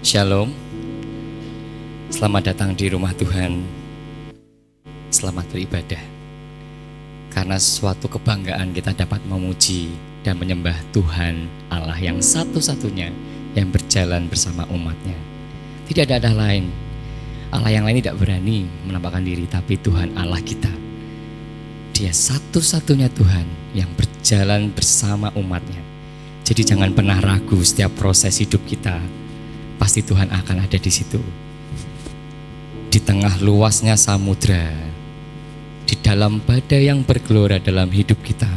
Shalom. Selamat datang di rumah Tuhan. Selamat beribadah. Karena suatu kebanggaan kita dapat memuji dan menyembah Tuhan Allah yang satu-satunya yang berjalan bersama umatnya. Tidak ada Allah lain. Allah yang lain tidak berani menampakkan diri, tapi Tuhan Allah kita. Dia satu-satunya Tuhan yang berjalan bersama umatnya. Jadi jangan pernah ragu setiap proses hidup kita. Pasti Tuhan akan ada di situ. Di tengah luasnya samudra, di dalam badai yang bergelora dalam hidup kita,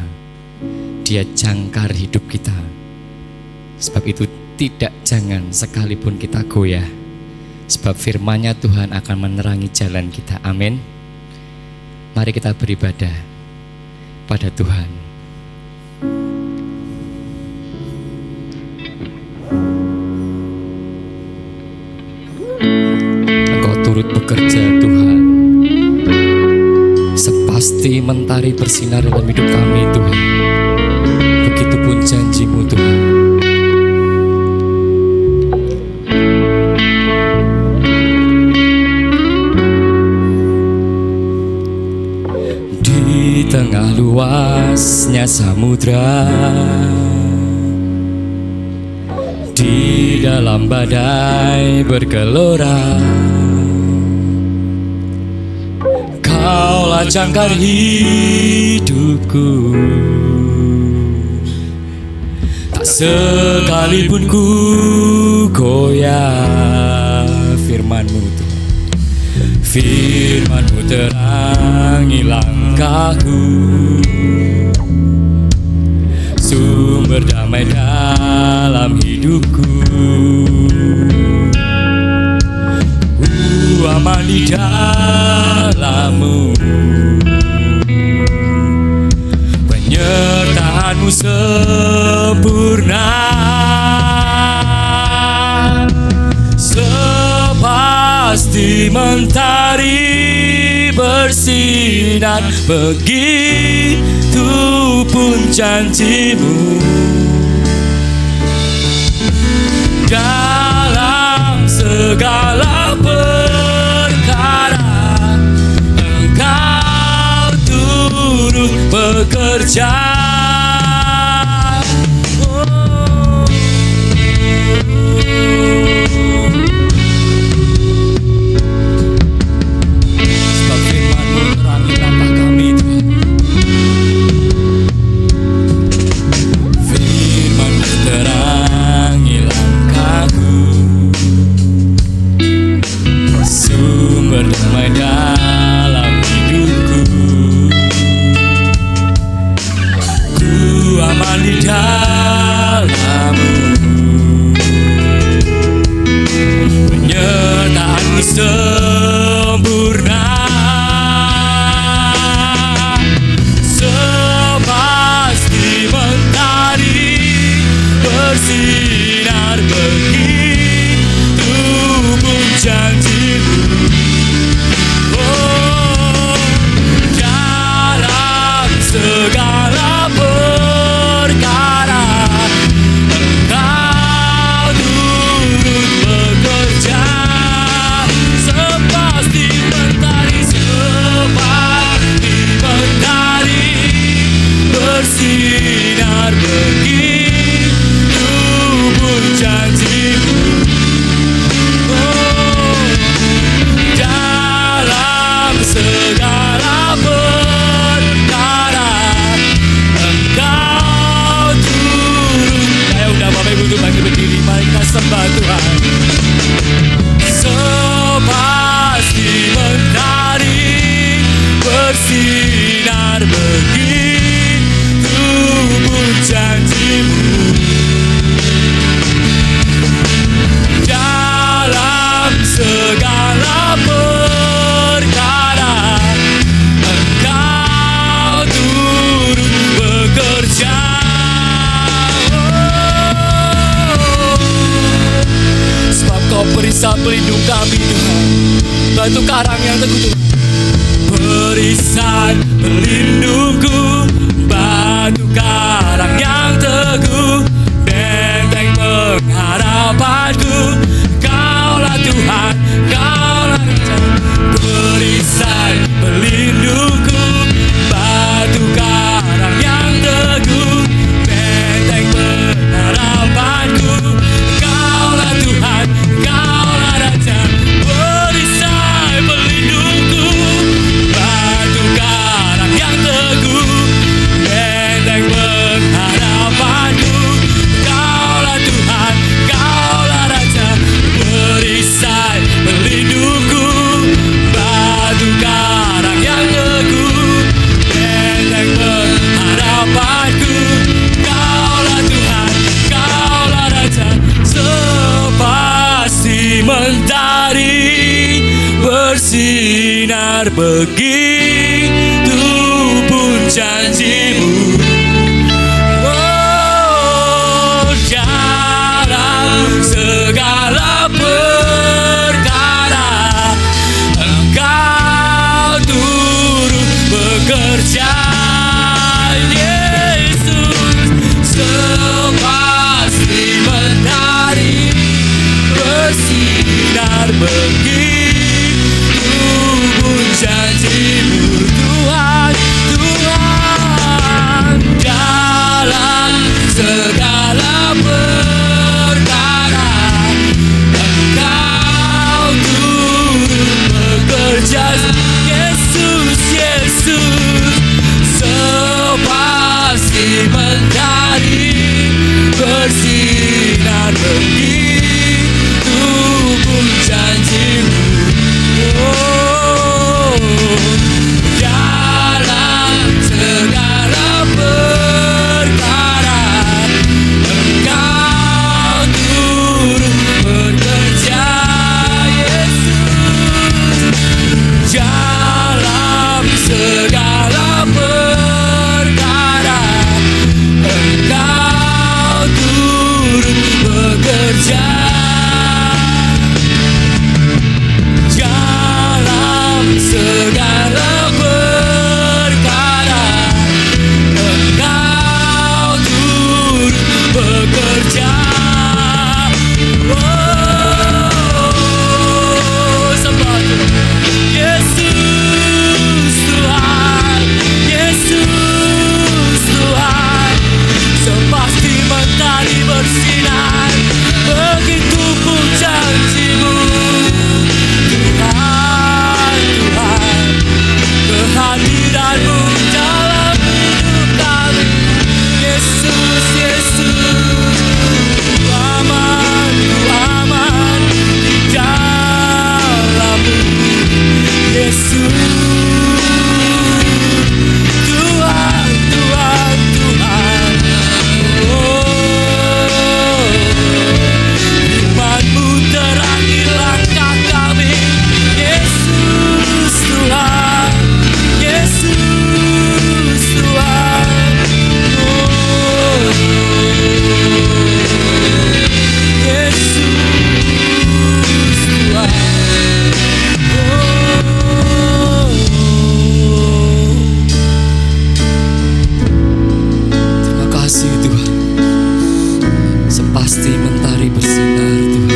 Dia jangkar hidup kita. Sebab itu jangan sekalipun kita goyah. Sebab firman-Nya Tuhan akan menerangi jalan kita. Amin. Mari kita beribadah pada Tuhan. Turut bekerja Tuhan, sepasti mentari bersinar dalam hidup kami Tuhan. Begitupun janji-Mu Tuhan. Di tengah luasnya samudra, di dalam badai bergelora, Kaulah jangkar hidupku. Tak sekalipun ku goyah. Firman-Mu Tuhan, Firman-Mu terangi langkahku, sumber damai dalam hidupku. Aman di dalam-Mu, penyertaan-Mu sempurna, sepasti mentari bersinar. Begitupun janji-Mu dalam segala bekerja. Sebab firman-Mu terangi langkah kami Tuhan. Firman-Mu terangi langkahku, sumber damai dalam hidupku. Aman di dalam-Mu, penyertaan-Mu sempurna, sepasti mentari bersinar. Begitupun janji-Mu, oh, dalam segala bersinar. Begitupun janji-Mu, oh, dalam segala perkara Engkau turun. Ayo udah Bapak Ibu Tuhan berdiri, mari kita sembah Tuhan. Sepasti mentari bersinar. Janji-Mu dalam segala perkara Engkau turut bekerja. Sebab Kau perisai pelindung kami Tuhan, batu karang yang teguh Tuhan. Perisai pelindungku, batu karang yang teguh, benteng pengharapanku. Kau begitu pun janjimu. Oh, dalam segala perkara Engkau turut bekerja, Yesus. Sepasti mentari bersinar begitu pun janjimu, Tuhan, Tuhan. Dalam segala perkara Engkau turut bekerja, Yesus, Yesus. Sepasti mentari bersinar begitu pun janjimu. Oh, dalam segala perkara Engkau turut bekerja, Yesus. Dalam segala perkara Engkau turut bekerja. Dalam segala perkara Engkau turut bekerja. Oh, sembah Tuhan. Yesus Tuhan, Yesus Tuhan. Sepasti mentari bersinar begitu pun janjimu, Tuhan, Tuhan. Kehadiranmu dalam hidup kami, Yesus, Yesus. Ku aman di dalam-Mu, Yesus. Tuhan, Tuhan, Tuhan. Oh, firman-Mu terangi langkah kami, Yesus Tuhan, Yesus Tuhan. Oh, Yesus Tuhan. Oh, terima kasih Tuhan. Sepasti mentari bersinar Tuhan.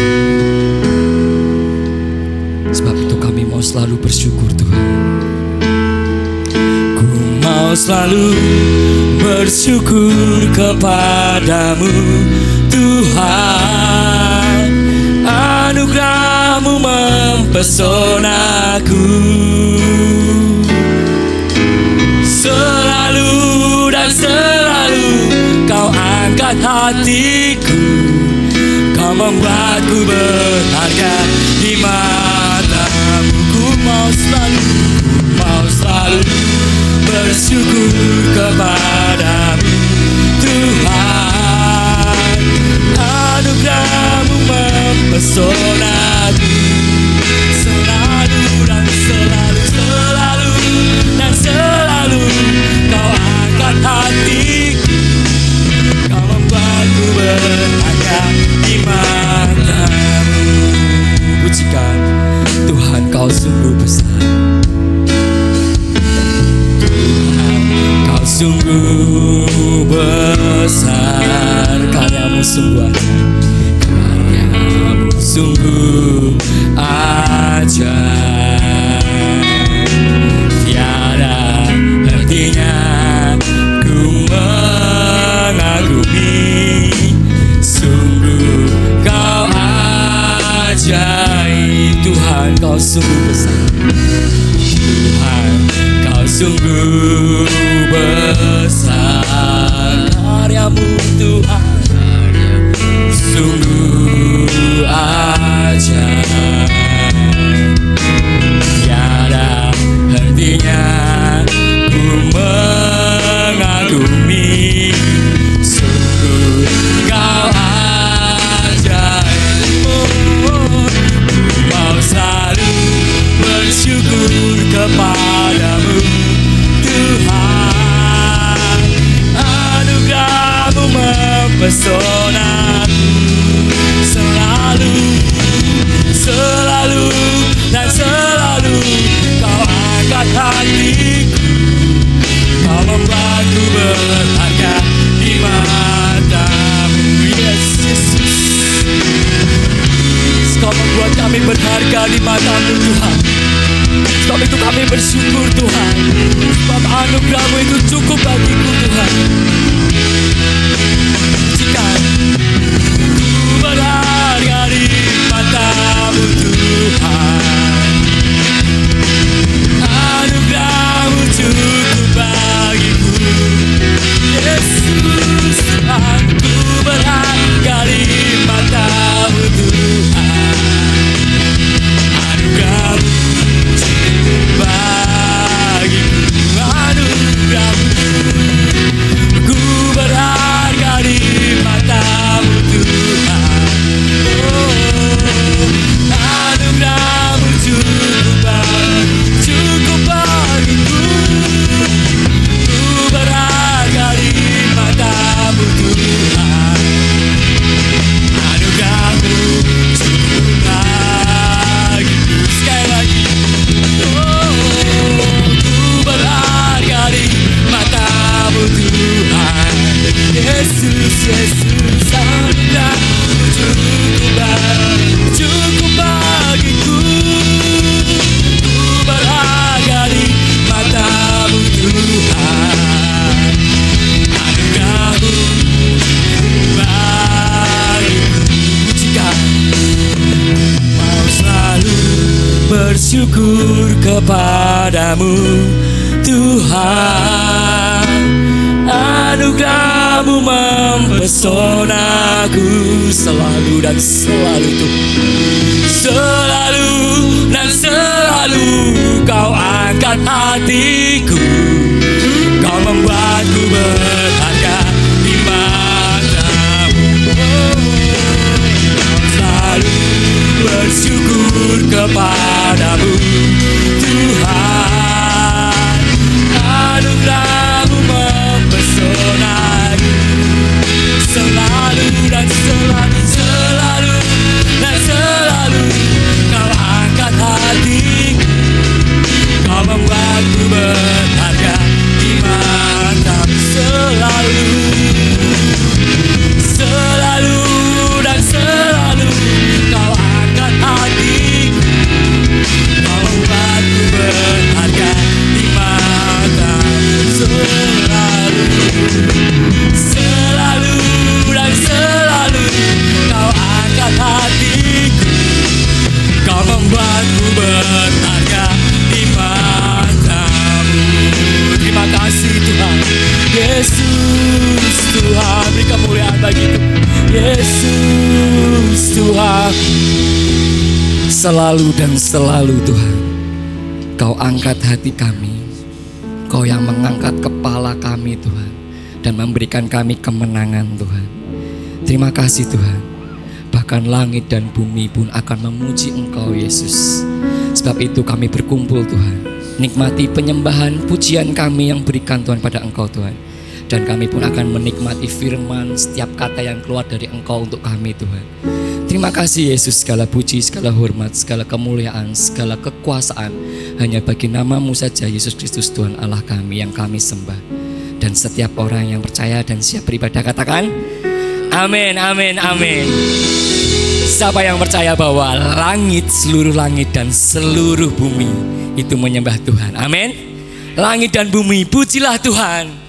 Sebab itu kami mau selalu bersyukur Tuhan. Ku mau selalu bersyukur kepadamu Tuhan. Anugerah-Mu mempesonaku. Selalu dan selalu Kau angkat hatiku. Kau membuatku berharga di mata-Mu. Ku mau selalu bersyukur kepadamu Tuhan. Anugerah-Mu mempesonaku. Selalu dan selalu, selalu dan selalu Kau angkat hatiku. Kau membuatku berharga di mata-Mu. Pujikan Tuhan, Kau sungguh besar. Tuhan, Kau sungguh besar. Karya-Mu sungguh ajaib. Karya-Mu sungguh ajaib. Tiada hentinya ku mengagumi. Sungguh Kau ajaib. Tuhan, Kau sungguh besar. Tuhan, Kau sungguh besar. Karya-Mu Tuhan, sungguh ajaib. mempesonaku. Selalu, selalu, dan selalu kau angkat hatiku. Kau membuatku berharga di matamu. Yes, Yesus. Kau membuat kami berharga di matamu Tuhan. Sebab itu kami bersyukur Tuhan. Sebab anugerah-Mu itu cukup bagiku Tuhan. Jika ku berharga di matamu Tuhan, anugerah-Mu cukup bagiku. Yesus Tuhan, ku berharga di matamu Tuhan, anugerah-Mu cukup bagiku. Anugerah-Mu, ku berharga di matamu Tuhan. Oh, anugerah-Mu cukup bagiku. Ku berharga di matamu Tuhan, anugerah-Mu cukup bagiku. Sekali lagi, oh, ku berharga di matamu Tuhan. Yesus, Yesus, anugerah-Mu cukup bagiku. Ku berharga di matamu Tuhan, anugerah-Mu cukup bagiku. Jika mau selalu bersyukur kepadamu Tuhan, anugerah-Mu mempesonaku. Selalu dan selalu Tuhan, selalu dan selalu kau angkat hatiku. Kau membuatku berharga di matamu. Kau selalu bersyukur kepadamu Tuhan, anugerah-Mu mempesonaku. Selalu dan selalu, selalu dan selalu kau angkat hatiku. Kau membuatku berharga di matamu. Selalu, selalu dan selalu kau angkat hatiku. Kau membuatku berharga di matamu. Selalu, selalu dan selalu kau angkat hatiku. Kau membuatku berharga di matamu. Terima kasih Tuhan. Yesus Tuhan, beri kemuliaan bagi Tuhan. Yesus Tuhan, selalu dan selalu Tuhan kau angkat hati kami. Kau yang mengangkat kepala kami Tuhan, dan memberikan kami kemenangan Tuhan. Terima kasih Tuhan. Bahkan langit dan bumi pun akan memuji Engkau Yesus. Sebab itu kami berkumpul Tuhan, nikmati penyembahan pujian kami yang berikan Tuhan pada Engkau Tuhan. Dan kami pun akan menikmati firman, setiap kata yang keluar dari Engkau untuk kami Tuhan. Terima kasih Yesus, segala puji, segala hormat, segala kemuliaan, segala kekuasaan hanya bagi nama-Mu saja Yesus Kristus Tuhan Allah kami yang kami sembah. Dan setiap orang yang percaya dan siap beribadah katakan amin, amin, amin. Siapa yang percaya bahwa langit, seluruh langit dan seluruh bumi itu menyembah Tuhan, amin. Langit dan bumi pujilah Tuhan.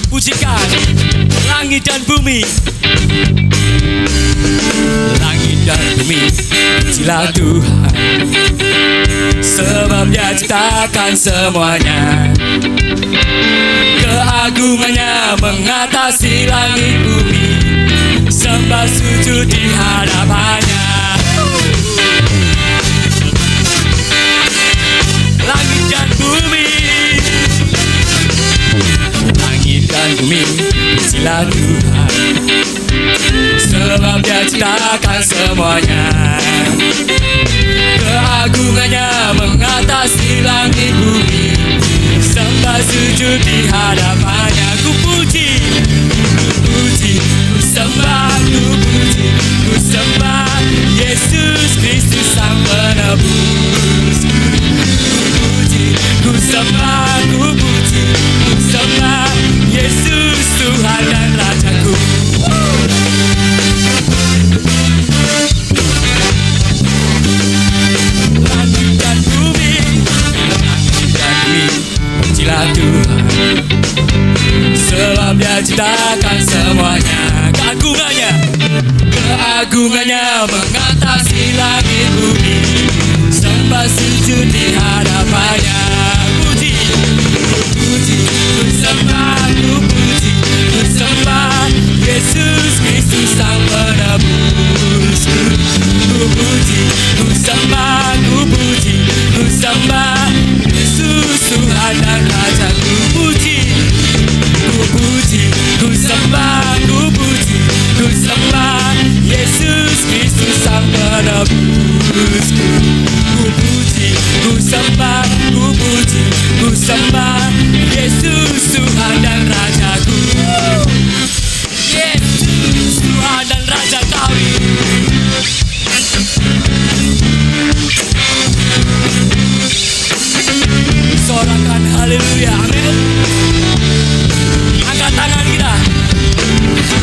Pujikan langit dan bumi. Langit dan bumi pujilah Tuhan, sebab Dia ciptakan semuanya. Keagungannya mengatasi langit bumi, sembah sujud di hadapannya. semuanya. Keagungannya mengatasi langit bumi, sembah sujud di hadapannya. Ku puji, ku sembah, ku puji, ku sembah Yesus Kristus Sang Penebus. Ku puji, ku sembah, ku puji, ku sembah Yesus Tuhan dan Rajaku. Langit dan bumi, pujilah Tuhan, sebab Dia ciptakan semuanya. Keagungannya mengatasi langit bumi, sembah sujud di hadapannya. Puji, ku sembah, ku puji, ku sembah Yesus Kristus Sang Penebus. Ku puji, ku sembah, ku puji, ku sembah Yesus Tuhan dan Rajaku. Puji, ku sembah, ku puji, ku sembah Yesus Kristus Sang Penebus. Ku puji, ku sembah, ku puji, ku sembah Yesus Tuhan dan Rajaku. Yesus Tuhan dan Raja kami. Sorakan haleluya, amin. Angkat tangan kita.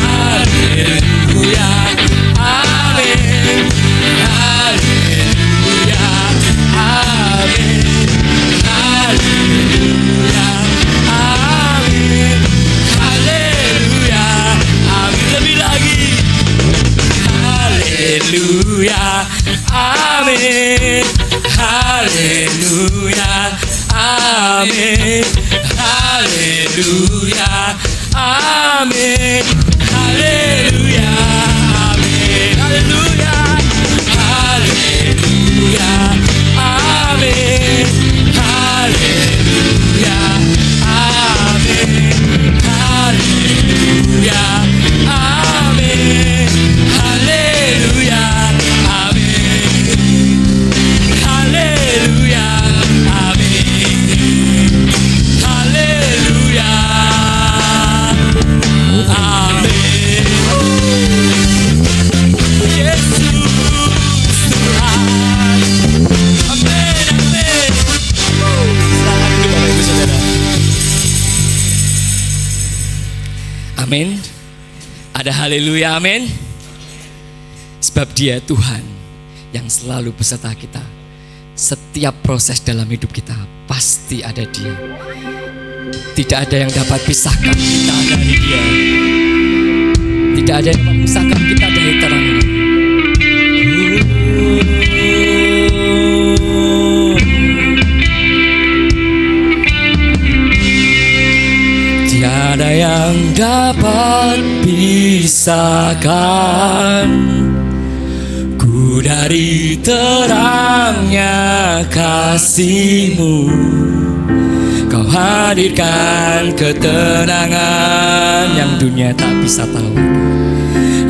Haleluya, amin. Haleluya, amin. Haleluya, amin. Haleluya, amin. Lebih lagi. Haleluya, amin. Haleluya, amin. Haleluya, amin. Haleluya, amin. Haleluya, haleluya, amin. Haleluya, amin. Haleluya, amin. Haleluya, amin. Haleluya, amin. Haleluya, amin. Yesus Tuhan, amin, amin. Selamat hidup Bapak Ibu Saudara. Amin. Ada haleluya, amin. Sebab Dia Tuhan yang selalu beserta kita. Setiap proses dalam hidup kita pasti ada Dia. Tidak ada yang dapat pisahkan kita dari Dia. Tidak ada yang memisahkan kita dari terang-Nya. Tiada yang dapat pisahkan ku dari terangnya kasih-Mu. Kau hadirkan ketenangan yang dunia tak bisa tahu,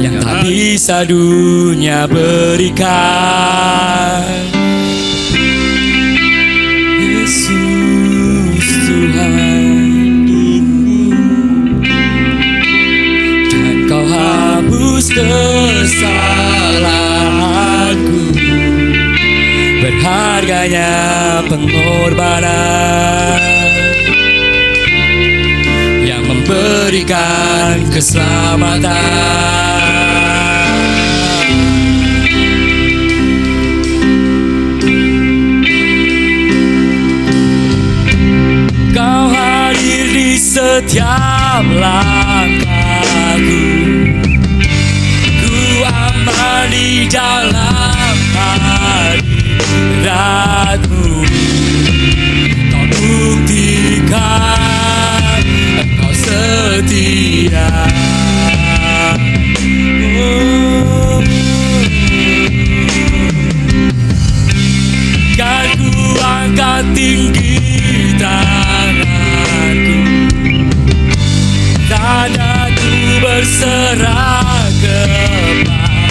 yang tak bisa dunia berikan. Yesus Tuhan, dan Kau hapus kesalahanku. Berharganya pengorbanan yang memberikan keselamatan. Kau hadir di setiap langkahku. Ku aman di dalam hadirat-Mu. Kau buktikan Engkau setia. Kan ku angkat tinggi tanganku, tanda ku berserah kepadamu.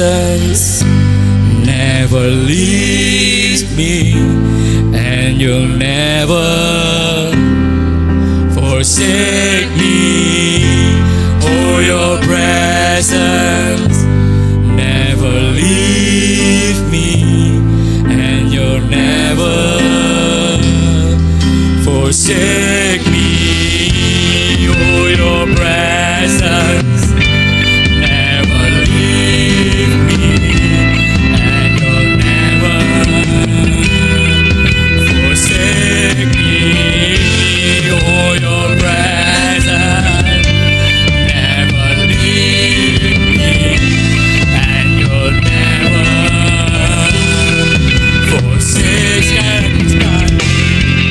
presence never leaves me, and you'll never forsake me. Oh, your presence never leave me, and you'll never forsake me. Oh, your presence never leave me, and you'll never forsake me. Oh, your presence never leave me, and you'll never forsake me.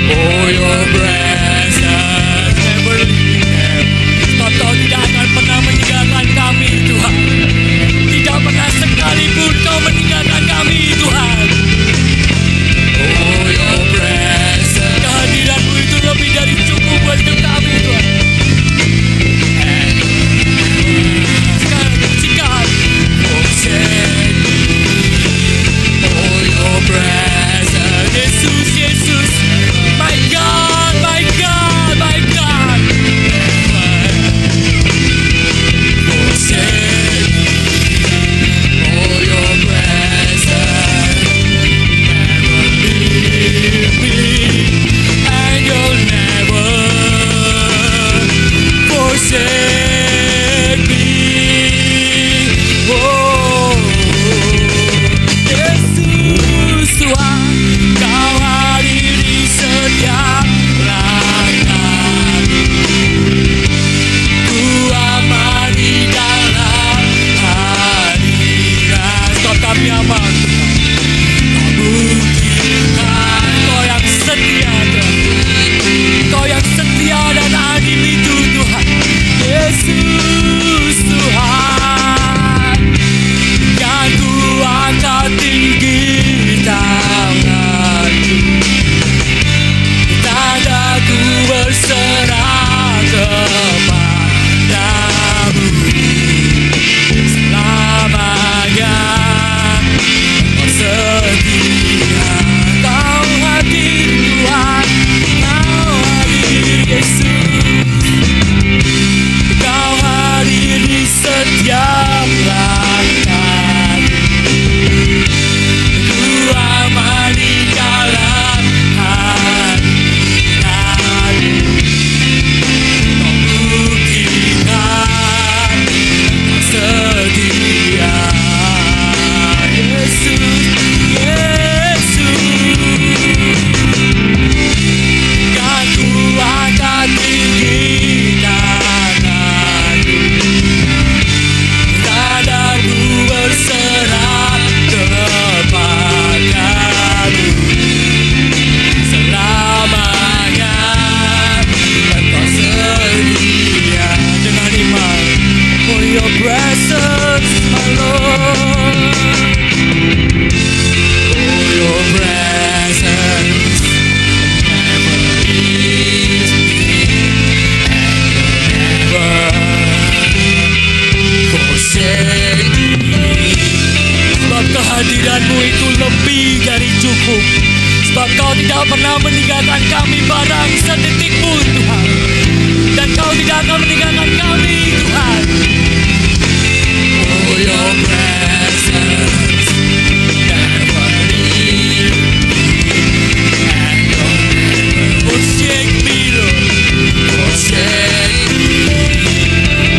Oh, your presence never leave me. Sebab Kau tidak akan pernah meninggalkan kami, Tuhan. Tidak pernah sekalipun Kau meninggalkan kami, Tuhan. Oh, your presence, kehadiran-Mu itu lebih dari cukup buat hidup kami, Tuhan. Sekarang pujikan. Forsake me. Oh, your presence, Yesus, Yesus. My God, my God, my God. Forsake me. Oh, your presence never leave me, and you'll never forsake me. Oh, Yesus Tuhan, Kau hadir di setiap langkah. Ku aman di dalam hadirat. Sebab kami aman, Kau buktikan Kau yang setia, Tuhan. Kau yang setia dan adil itu, Tuhan. Yesus Tuhan, kan ku angkat tinggi tanganku, tanda ku berserah kepadamu selamanya. Kau setia, Kau hadir, Tuhan. Kau hadir, Yesus. Kau hadir di setiap langkah. Ku aman di dalam hadirat-Mu. Kau buktikan Kau setia, Yesus, Yesus. Kan ku angkat tinggi tanganku, tanda-Mu berserah kepadamu selamanya. Engkau setia dengan iman. For your presence, my Lord. For your presence never leaves me, and you'll never forsake me. Sebab kehadiran-Mu itu lebih dari cukup. Sebab Kau tidak pernah meninggalkan kami barang sedetik pun, Tuhan. Dan Kau tidak akan meninggalkan kami, Tuhan. Oh, your presence never leave me, and you'll never forsake me, Lord. Forsake me.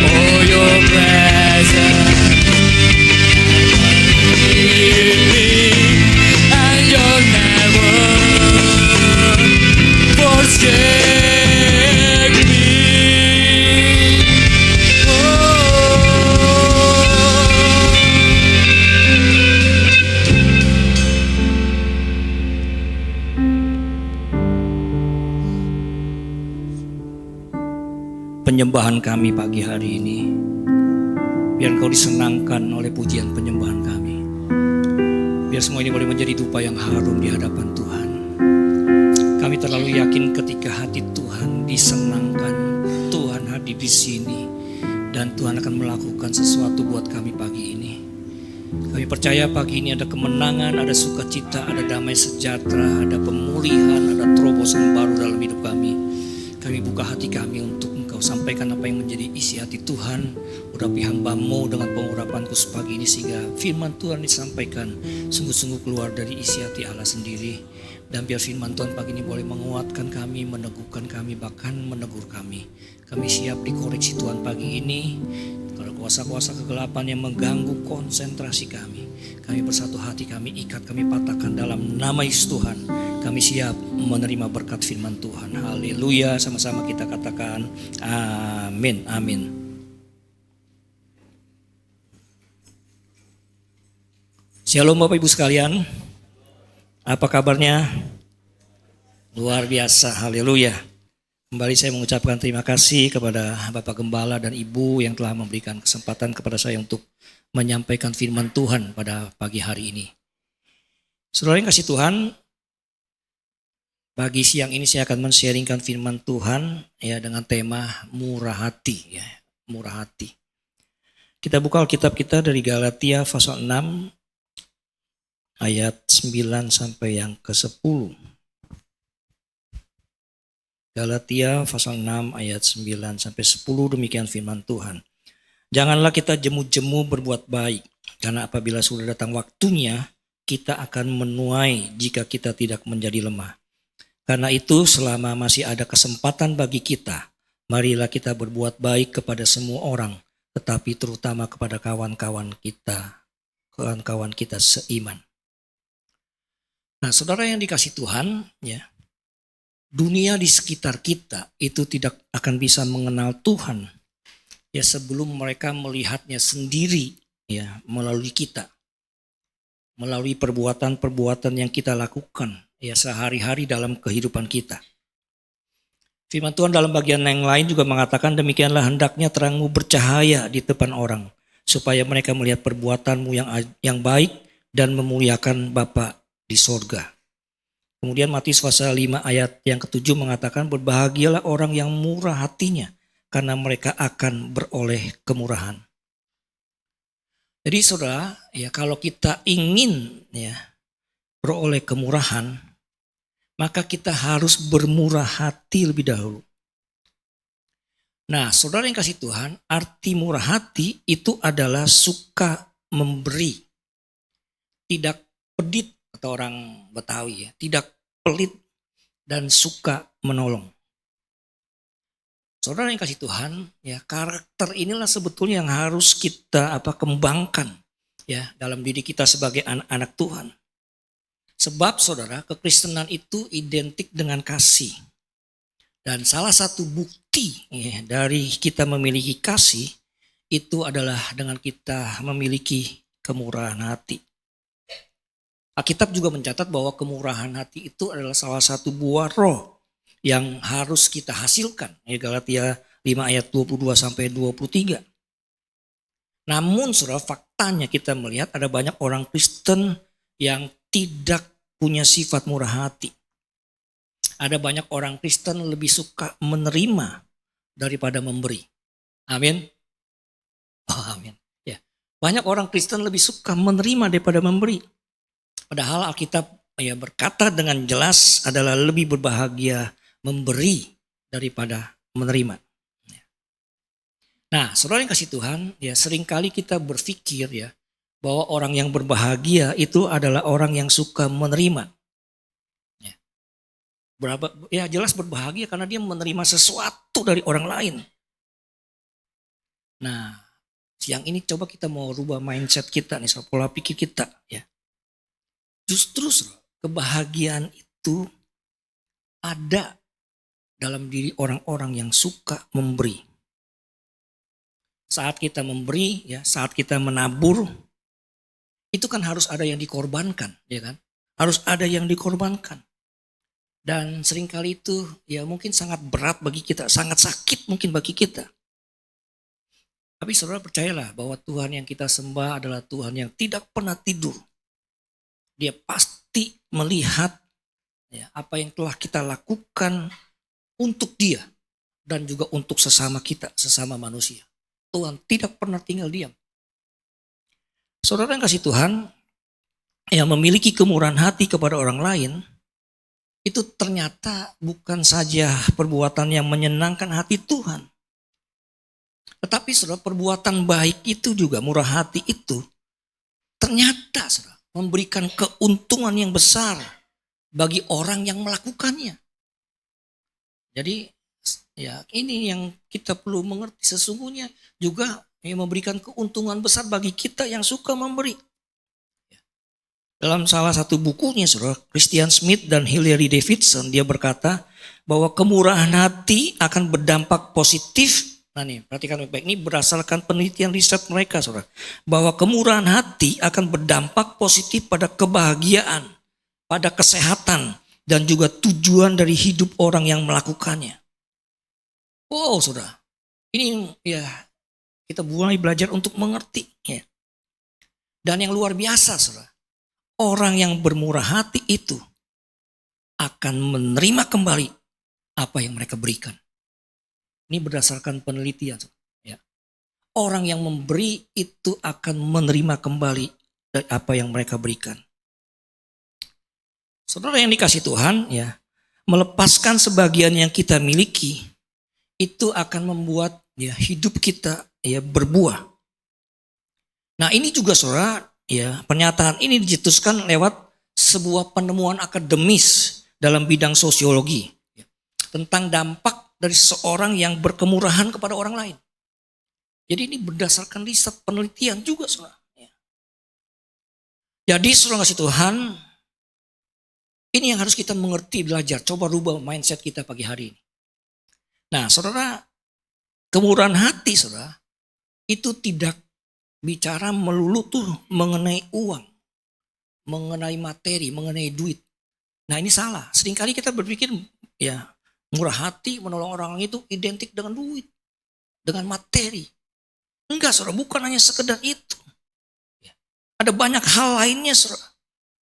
Oh, your presence never leave me, and you'll never forsake me. Penyembahan kami pagi hari ini, biar Kau disenangkan oleh pujian penyembahan kami. Biar semua ini boleh menjadi dupa yang harum di hadapan Tuhan. Kami terlalu yakin ketika hati Tuhan disenangkan, Tuhan hadir di sini, dan Tuhan akan melakukan sesuatu buat kami pagi ini. Kami percaya pagi ini ada kemenangan, ada sukacita, ada damai sejahtera, ada pemulihan, ada terobosan baru dalam hidup kami. Kami buka hati kami untuk Engkau sampaikan apa yang menjadi isi hati Tuhan. Urapi hamba-Mu dengan pengurapanku sepagi ini sehingga firman Tuhan disampaikan sungguh-sungguh keluar dari isi hati Allah sendiri. Dan biar firman Tuhan pagi ini boleh menguatkan kami, meneguhkan kami, bahkan menegur kami. Kami siap dikoreksi Tuhan pagi ini. Kalau kuasa-kuasa kegelapan yang mengganggu konsentrasi kami, kami bersatu hati, kami ikat, kami patahkan dalam nama Yesus Tuhan. Kami siap menerima berkat firman Tuhan. Haleluya, sama-sama kita katakan amin, amin. Shalom Bapak Ibu sekalian. Apa kabarnya? Luar biasa, haleluya. Kembali saya mengucapkan terima kasih kepada Bapak Gembala dan Ibu yang telah memberikan kesempatan kepada saya untuk menyampaikan firman Tuhan pada pagi hari ini. Saudara yang kasih Tuhan, pagi siang ini saya akan men-sharingkan firman Tuhan ya dengan tema murah hati ya, murah hati. Kita buka Alkitab kita dari Galatia pasal 6 ayat 9 sampai yang ke-10. Galatia pasal 6 ayat 9 sampai 10, demikian firman Tuhan. Janganlah kita jemu-jemu berbuat baik, karena apabila sudah datang waktunya, kita akan menuai jika kita tidak menjadi lemah. Karena itu selama masih ada kesempatan bagi kita, marilah kita berbuat baik kepada semua orang, tetapi terutama kepada kawan-kawan kita seiman. Nah, saudara yang dikasih Tuhan, ya, dunia di sekitar kita itu tidak akan bisa mengenal Tuhan ya sebelum mereka melihatnya sendiri ya melalui kita. Melalui perbuatan-perbuatan yang kita lakukan ya sehari-hari dalam kehidupan kita. Firman Tuhan dalam bagian yang lain juga mengatakan demikianlah hendaknya terangmu bercahaya di depan orang supaya mereka melihat perbuatanmu yang baik dan memuliakan Bapa di sorga. Kemudian Matius pasal 5 ayat yang ke-7 mengatakan berbahagialah orang yang murah hatinya karena mereka akan beroleh kemurahan. Jadi saudara, ya kalau kita ingin ya beroleh kemurahan, maka kita harus bermurah hati lebih dahulu. Nah, saudara yang kasih Tuhan, arti murah hati itu adalah suka memberi. Tidak pedit atau orang Betawi ya, tidak pelit dan suka menolong. Saudara yang kasih Tuhan, ya karakter inilah sebetulnya yang harus kita kembangkan ya dalam diri kita sebagai anak-anak Tuhan. Sebab saudara, kekristenan itu identik dengan kasih. Dan salah satu bukti ya, dari kita memiliki kasih itu adalah dengan kita memiliki kemurahan hati. Alkitab juga mencatat bahwa kemurahan hati itu adalah salah satu buah roh yang harus kita hasilkan. Ya, Galatia 5 ayat 22 sampai 23. Namun saudara, faktanya kita melihat ada banyak orang Kristen yang tidak punya sifat murah hati. Ada banyak orang Kristen lebih suka menerima daripada memberi. Amin. Oh, amin. Ya. Banyak orang Kristen lebih suka menerima daripada memberi. Padahal Alkitab ya berkata dengan jelas adalah lebih berbahagia memberi daripada menerima. Nah, saudara yang kasih Tuhan, ya seringkali kita berpikir ya bahwa orang yang berbahagia itu adalah orang yang suka menerima. Ya jelas berbahagia karena dia menerima sesuatu dari orang lain. Nah, siang ini coba kita mau rubah mindset kita nih, pola pikir kita ya. Justru kebahagiaan itu ada dalam diri orang-orang yang suka memberi. Saat kita memberi, ya, saat kita menabur, itu kan harus ada yang dikorbankan, ya kan? Harus ada yang dikorbankan. Dan seringkali itu ya mungkin sangat berat bagi kita, sangat sakit mungkin bagi kita. Tapi saudara percayalah bahwa Tuhan yang kita sembah adalah Tuhan yang tidak pernah tidur. Dia pasti melihat ya, apa yang telah kita lakukan untuk dia dan juga untuk sesama kita, sesama manusia. Tuhan tidak pernah tinggal diam. Saudara yang kasih Tuhan, yang memiliki kemurahan hati kepada orang lain, itu ternyata bukan saja perbuatan yang menyenangkan hati Tuhan. Tetapi saudara, perbuatan baik itu juga, murah hati itu, ternyata saudara, memberikan keuntungan yang besar bagi orang yang melakukannya. Jadi ya ini yang kita perlu mengerti, sesungguhnya juga memberikan keuntungan besar bagi kita yang suka memberi. Dalam salah satu bukunya, saudara, Christian Smith dan Hilary Davidson, dia berkata bahwa kemurahan hati akan berdampak positif. Nah nih, perhatikan baik-baik, ini berdasarkan penelitian riset mereka, saudara, bahwa kemurahan hati akan berdampak positif pada kebahagiaan, pada kesehatan, dan juga tujuan dari hidup orang yang melakukannya. Wow, saudara, ini ya kita mulai belajar untuk mengerti. Ya. Dan yang luar biasa, saudara, orang yang bermurah hati itu akan menerima kembali apa yang mereka berikan. Ini berdasarkan penelitian. Ya. Orang yang memberi itu akan menerima kembali dari apa yang mereka berikan. Saudara yang dikasih Tuhan, ya, melepaskan sebagian yang kita miliki itu akan membuat ya hidup kita ya berbuah. Nah ini juga saudara, ya pernyataan ini dicetuskan lewat sebuah penemuan akademis dalam bidang sosiologi ya, tentang dampak dari seorang yang berkemurahan kepada orang lain. Jadi ini berdasarkan riset penelitian juga saudara. Ya. Jadi saudara kasih Tuhan, ini yang harus kita mengerti, belajar, coba rubah mindset kita pagi hari ini. Nah saudara, kemurahan hati saudara, itu tidak bicara melulu tuh mengenai uang, mengenai materi, mengenai duit. Nah ini salah. Seringkali kita berpikir ya murah hati menolong orang itu identik dengan duit, dengan materi. Enggak saudara, bukan hanya sekedar itu. Ya. Ada banyak hal lainnya saudara.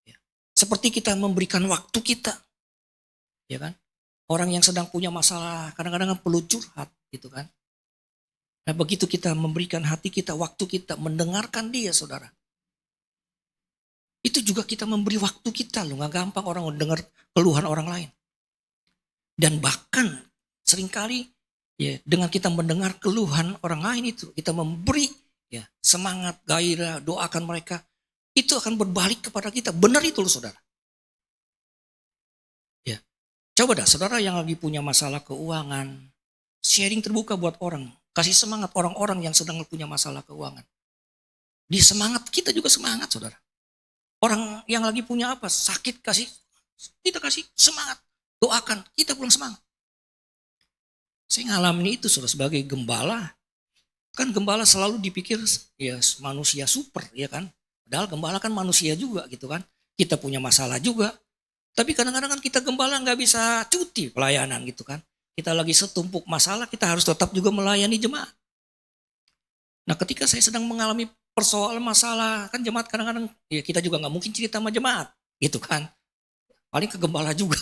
Ya. Seperti kita memberikan waktu kita. Ya kan? Orang yang sedang punya masalah kadang-kadang perlu curhat gitu kan. Nah begitu kita memberikan hati kita, waktu kita, mendengarkan dia saudara. Itu juga kita memberi waktu kita loh, gak gampang orang mendengar keluhan orang lain. Dan bahkan seringkali ya dengan kita mendengar keluhan orang lain itu, kita memberi ya semangat, gairah, doakan mereka, itu akan berbalik kepada kita. Benar itu loh saudara. Ya. Coba dah saudara yang lagi punya masalah keuangan, sharing terbuka buat orang. Kasih semangat orang-orang yang sedang punya masalah keuangan. Di semangat, kita juga semangat saudara. Orang yang lagi punya apa? Sakit, kita kasih semangat. Doakan, kita pulang semangat. Saya ngalamin itu saudara sebagai gembala. Kan gembala selalu dipikir ya manusia super ya kan. Padahal gembala kan manusia juga gitu kan. Kita punya masalah juga. Tapi kadang-kadang kan kita gembala nggak bisa cuti pelayanan gitu kan. Kita lagi setumpuk masalah, kita harus tetap juga melayani jemaat. Nah ketika saya sedang mengalami persoalan masalah, kan jemaat kadang-kadang ya kita juga nggak mungkin cerita sama jemaat, gitu kan? Paling ke gembala juga.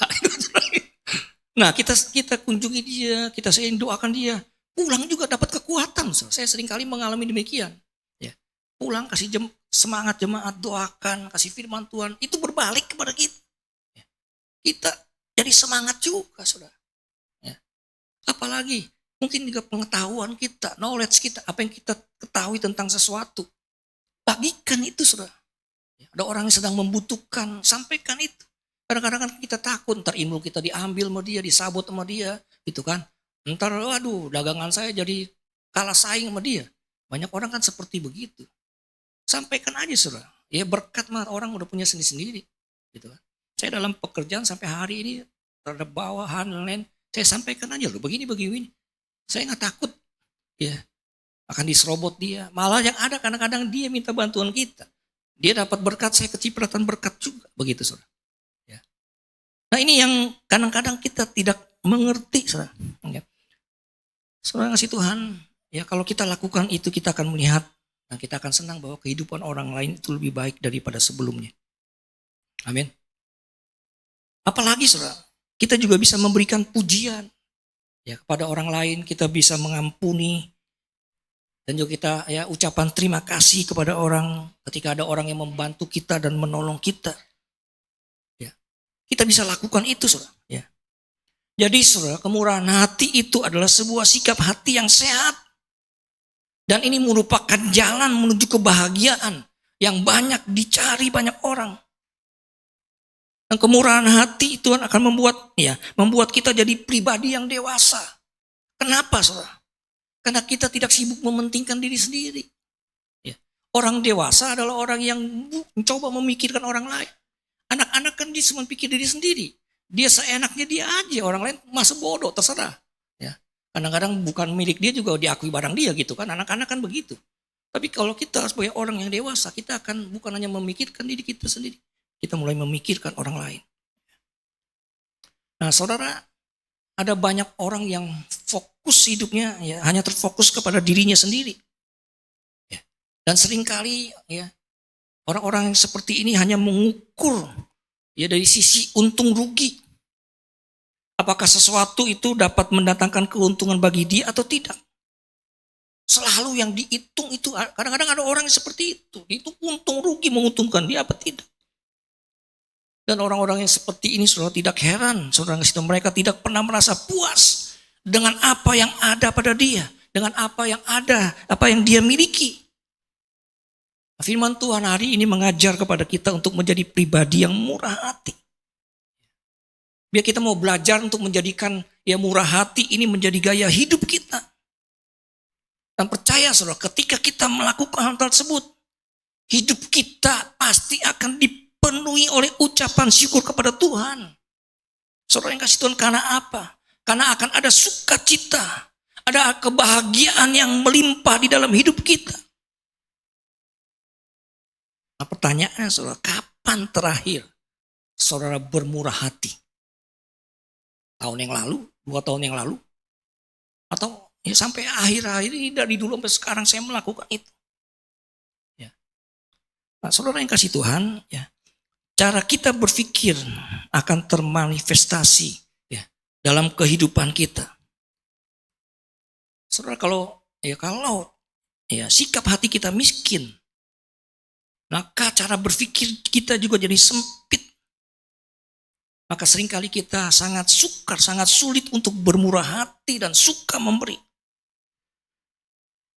Nah kita kunjungi dia, kita sering doakan dia, pulang juga dapat kekuatan. Saya sering kali mengalami demikian. Ya, pulang kasih semangat jemaat, doakan, kasih firman Tuhan, itu berbalik kepada kita. Ya, kita jadi semangat juga, saudara. Apalagi mungkin juga pengetahuan kita, knowledge kita, apa yang kita ketahui tentang sesuatu. Bagikan itu saudara. Ada orang yang sedang membutuhkan, sampaikan itu. Kadang-kadang kan kita takut, ntar ilmu kita diambil sama dia, disabot sama dia. Gitu kan. Ntar waduh dagangan saya jadi kalah saing sama dia. Banyak orang kan seperti begitu. Sampaikan aja saudara. Ya berkat mah orang udah punya sendiri-sendiri. Gitu kan. Saya dalam pekerjaan sampai hari ini terhadap bawahan dan lain, saya sampaikan aja loh begini. Saya nggak takut ya akan diserobot dia. Malah yang ada kadang-kadang dia minta bantuan kita. Dia dapat berkat, saya kecipratan berkat juga. Begitu saudara. Ya. Nah ini yang kadang-kadang kita tidak mengerti saudara. Ya. Saudara ngasih Tuhan, ya kalau kita lakukan itu kita akan melihat, nah kita akan senang bahwa kehidupan orang lain itu lebih baik daripada sebelumnya. Amin. Apalagi saudara, kita juga bisa memberikan pujian ya kepada orang lain, kita bisa mengampuni Dan juga kita ya ucapan terima kasih kepada orang ketika ada orang yang membantu kita dan menolong kita. Ya. Kita bisa lakukan itu, saudara. Ya. Jadi saudara, kemurahan hati itu adalah sebuah sikap hati yang sehat. Dan ini merupakan jalan menuju kebahagiaan yang banyak dicari banyak orang. Dan kemurahan hati itu akan membuat kita jadi pribadi yang dewasa. Kenapa, saudara? Karena kita tidak sibuk mementingkan diri sendiri. Ya. Orang dewasa adalah orang yang mencoba memikirkan orang lain. Anak-anak kan dia cuma pikir diri sendiri. Dia seenaknya dia aja, orang lain masa bodoh, terserah. Ya. Kadang-kadang bukan milik dia juga diakui barang dia gitu kan. Anak-anak kan begitu. Tapi kalau kita sebagai orang yang dewasa, kita akan bukan hanya memikirkan diri kita sendiri. Kita mulai memikirkan orang lain. Nah, saudara, ada banyak orang yang fokus hidupnya ya hanya terfokus kepada dirinya sendiri. Ya. Dan seringkali ya orang-orang yang seperti ini hanya mengukur ya dari sisi untung rugi. Apakah sesuatu itu dapat mendatangkan keuntungan bagi dia atau tidak? Selalu yang dihitung itu, kadang-kadang ada orang yang seperti itu. Itu untung rugi menguntungkan dia apa tidak. Dan orang-orang yang seperti ini saudara tidak heran. Saudara, mereka tidak pernah merasa puas dengan apa yang ada pada dia. Dengan apa yang ada, apa yang dia miliki. Firman Tuhan hari ini mengajar kepada kita untuk menjadi pribadi yang murah hati. Biar kita mau belajar untuk menjadikan ya murah hati ini menjadi gaya hidup kita. Dan percaya saudara, ketika kita melakukan hal tersebut, hidup kita pasti akan dipenuhi oleh ucapan syukur kepada Tuhan. Saudara yang kasih Tuhan, karena apa? Karena akan ada sukacita, ada kebahagiaan yang melimpah di dalam hidup kita. Nah, pertanyaannya saudara, kapan terakhir saudara bermurah hati? Tahun yang lalu, 2 tahun yang lalu? Atau ya sampai akhir-akhir ini dari dulu sampai sekarang saya melakukan itu? Ya. Nah, saudara yang kasih Tuhan, ya, cara kita berpikir akan termanifestasi ya, dalam kehidupan kita. Saudara, kalau sikap hati kita miskin, maka cara berpikir kita juga jadi sempit. Maka seringkali kita sangat sukar, sangat sulit untuk bermurah hati dan suka memberi.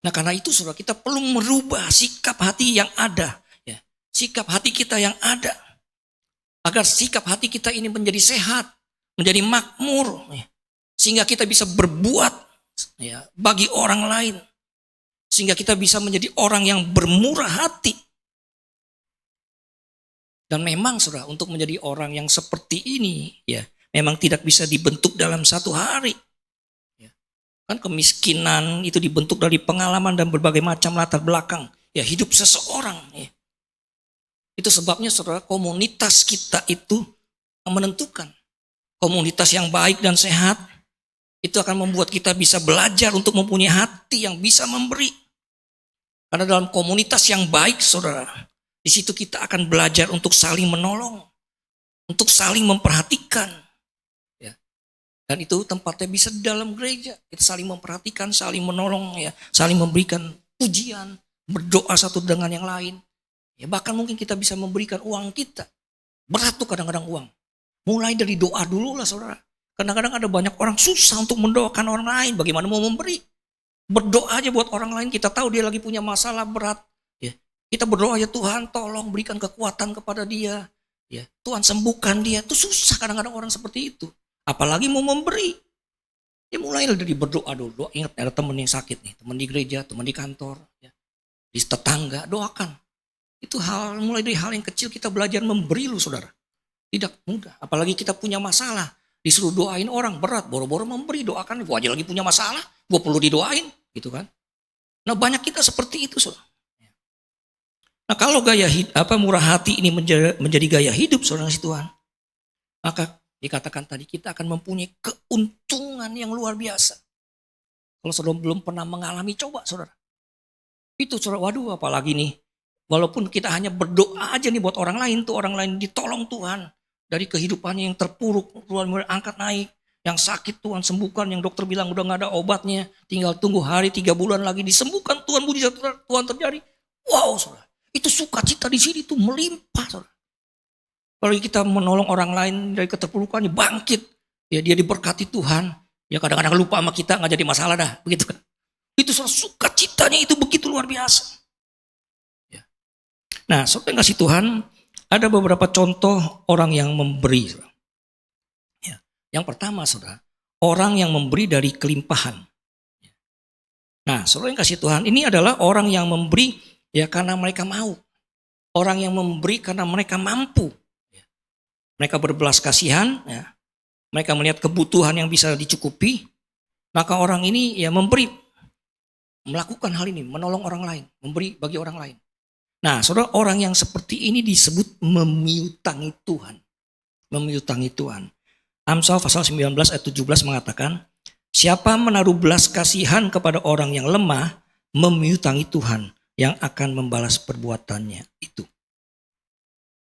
Nah, karena itu saudara, kita perlu merubah sikap hati yang ada. Ya. Sikap hati kita yang ada. Agar sikap hati kita ini menjadi sehat, menjadi makmur. Ya. Sehingga kita bisa berbuat ya, bagi orang lain. Sehingga kita bisa menjadi orang yang bermurah hati. Dan memang saudara, untuk menjadi orang yang seperti ini, ya memang tidak bisa dibentuk dalam satu hari. Ya. Kan kemiskinan itu dibentuk dari pengalaman dan berbagai macam latar belakang. Ya hidup seseorang. Ya. Itu sebabnya saudara, komunitas kita itu menentukan. Komunitas yang baik dan sehat, itu akan membuat kita bisa belajar untuk mempunyai hati yang bisa memberi. Karena dalam komunitas yang baik saudara, di situ kita akan belajar untuk saling menolong, untuk saling memperhatikan. Ya. Dan itu tempatnya bisa di dalam gereja. Kita saling memperhatikan, saling menolong, ya, saling memberikan pujian, berdoa satu dengan yang lain. Ya, bahkan mungkin kita bisa memberikan uang kita. Berat tuh kadang-kadang uang. Mulai dari doa dulu lah saudara. Kadang-kadang ada banyak orang susah untuk mendoakan orang lain. Bagaimana mau memberi? Berdoa aja buat orang lain. Kita tahu dia lagi punya masalah berat. Kita berdoa ya Tuhan tolong berikan kekuatan kepada dia. Ya, Tuhan sembuhkan dia. Itu susah kadang-kadang orang seperti itu. Apalagi mau memberi. Ya mulai dari berdoa dulu. Ingat ada teman yang sakit nih. Teman di gereja, teman di kantor. Ya. Di tetangga, doakan. Itu mulai dari hal yang kecil kita belajar memberi loh saudara. Tidak mudah. Apalagi kita punya masalah. Disuruh doain orang berat. Boro-boro memberi, doakan. Gua aja lagi punya masalah. Gua perlu didoain. Gitu kan. Nah banyak kita seperti itu saudara. Nah kalau murah hati ini menjadi gaya hidup saudara kasih Tuhan, maka dikatakan tadi kita akan mempunyai keuntungan yang luar biasa. Kalau saudara belum pernah mengalami, coba saudara. Itu saudara, waduh apalagi nih, walaupun kita hanya berdoa aja nih buat orang lain, tuh orang lain ditolong Tuhan dari kehidupannya yang terpuruk, Tuhan mulai angkat naik, Yang sakit Tuhan sembuhkan, yang dokter bilang udah gak ada obatnya, tinggal tunggu hari 3 bulan lagi disembuhkan Tuhan, mujizat Tuhan terjadi. Wow, saudara, itu sukacita di sini tuh melimpah, saudara. Kalau kita menolong orang lain dari keterpurukannya bangkit, ya dia diberkati Tuhan. Ya kadang-kadang lupa sama kita nggak jadi masalah dah, begitu kan? Itu saudara, sukacitanya itu begitu luar biasa. Ya. Nah, saudara yang kasih Tuhan, ada beberapa contoh orang yang memberi. Saudara. Ya. Yang pertama, saudara, orang yang memberi dari kelimpahan. Nah, saudara yang kasih Tuhan, ini adalah orang yang memberi ya karena mereka mau. Orang yang memberi karena mereka mampu. Mereka berbelas kasihan, ya. Mereka melihat kebutuhan yang bisa dicukupi, maka orang ini ya memberi, melakukan hal ini, menolong orang lain, memberi bagi orang lain. Nah, saudara, orang yang seperti ini disebut memiutangi Tuhan. Memiutangi Tuhan. Amsal pasal 19 ayat 17 mengatakan, siapa menaruh belas kasihan kepada orang yang lemah, memiutangi Tuhan yang akan membalas perbuatannya itu.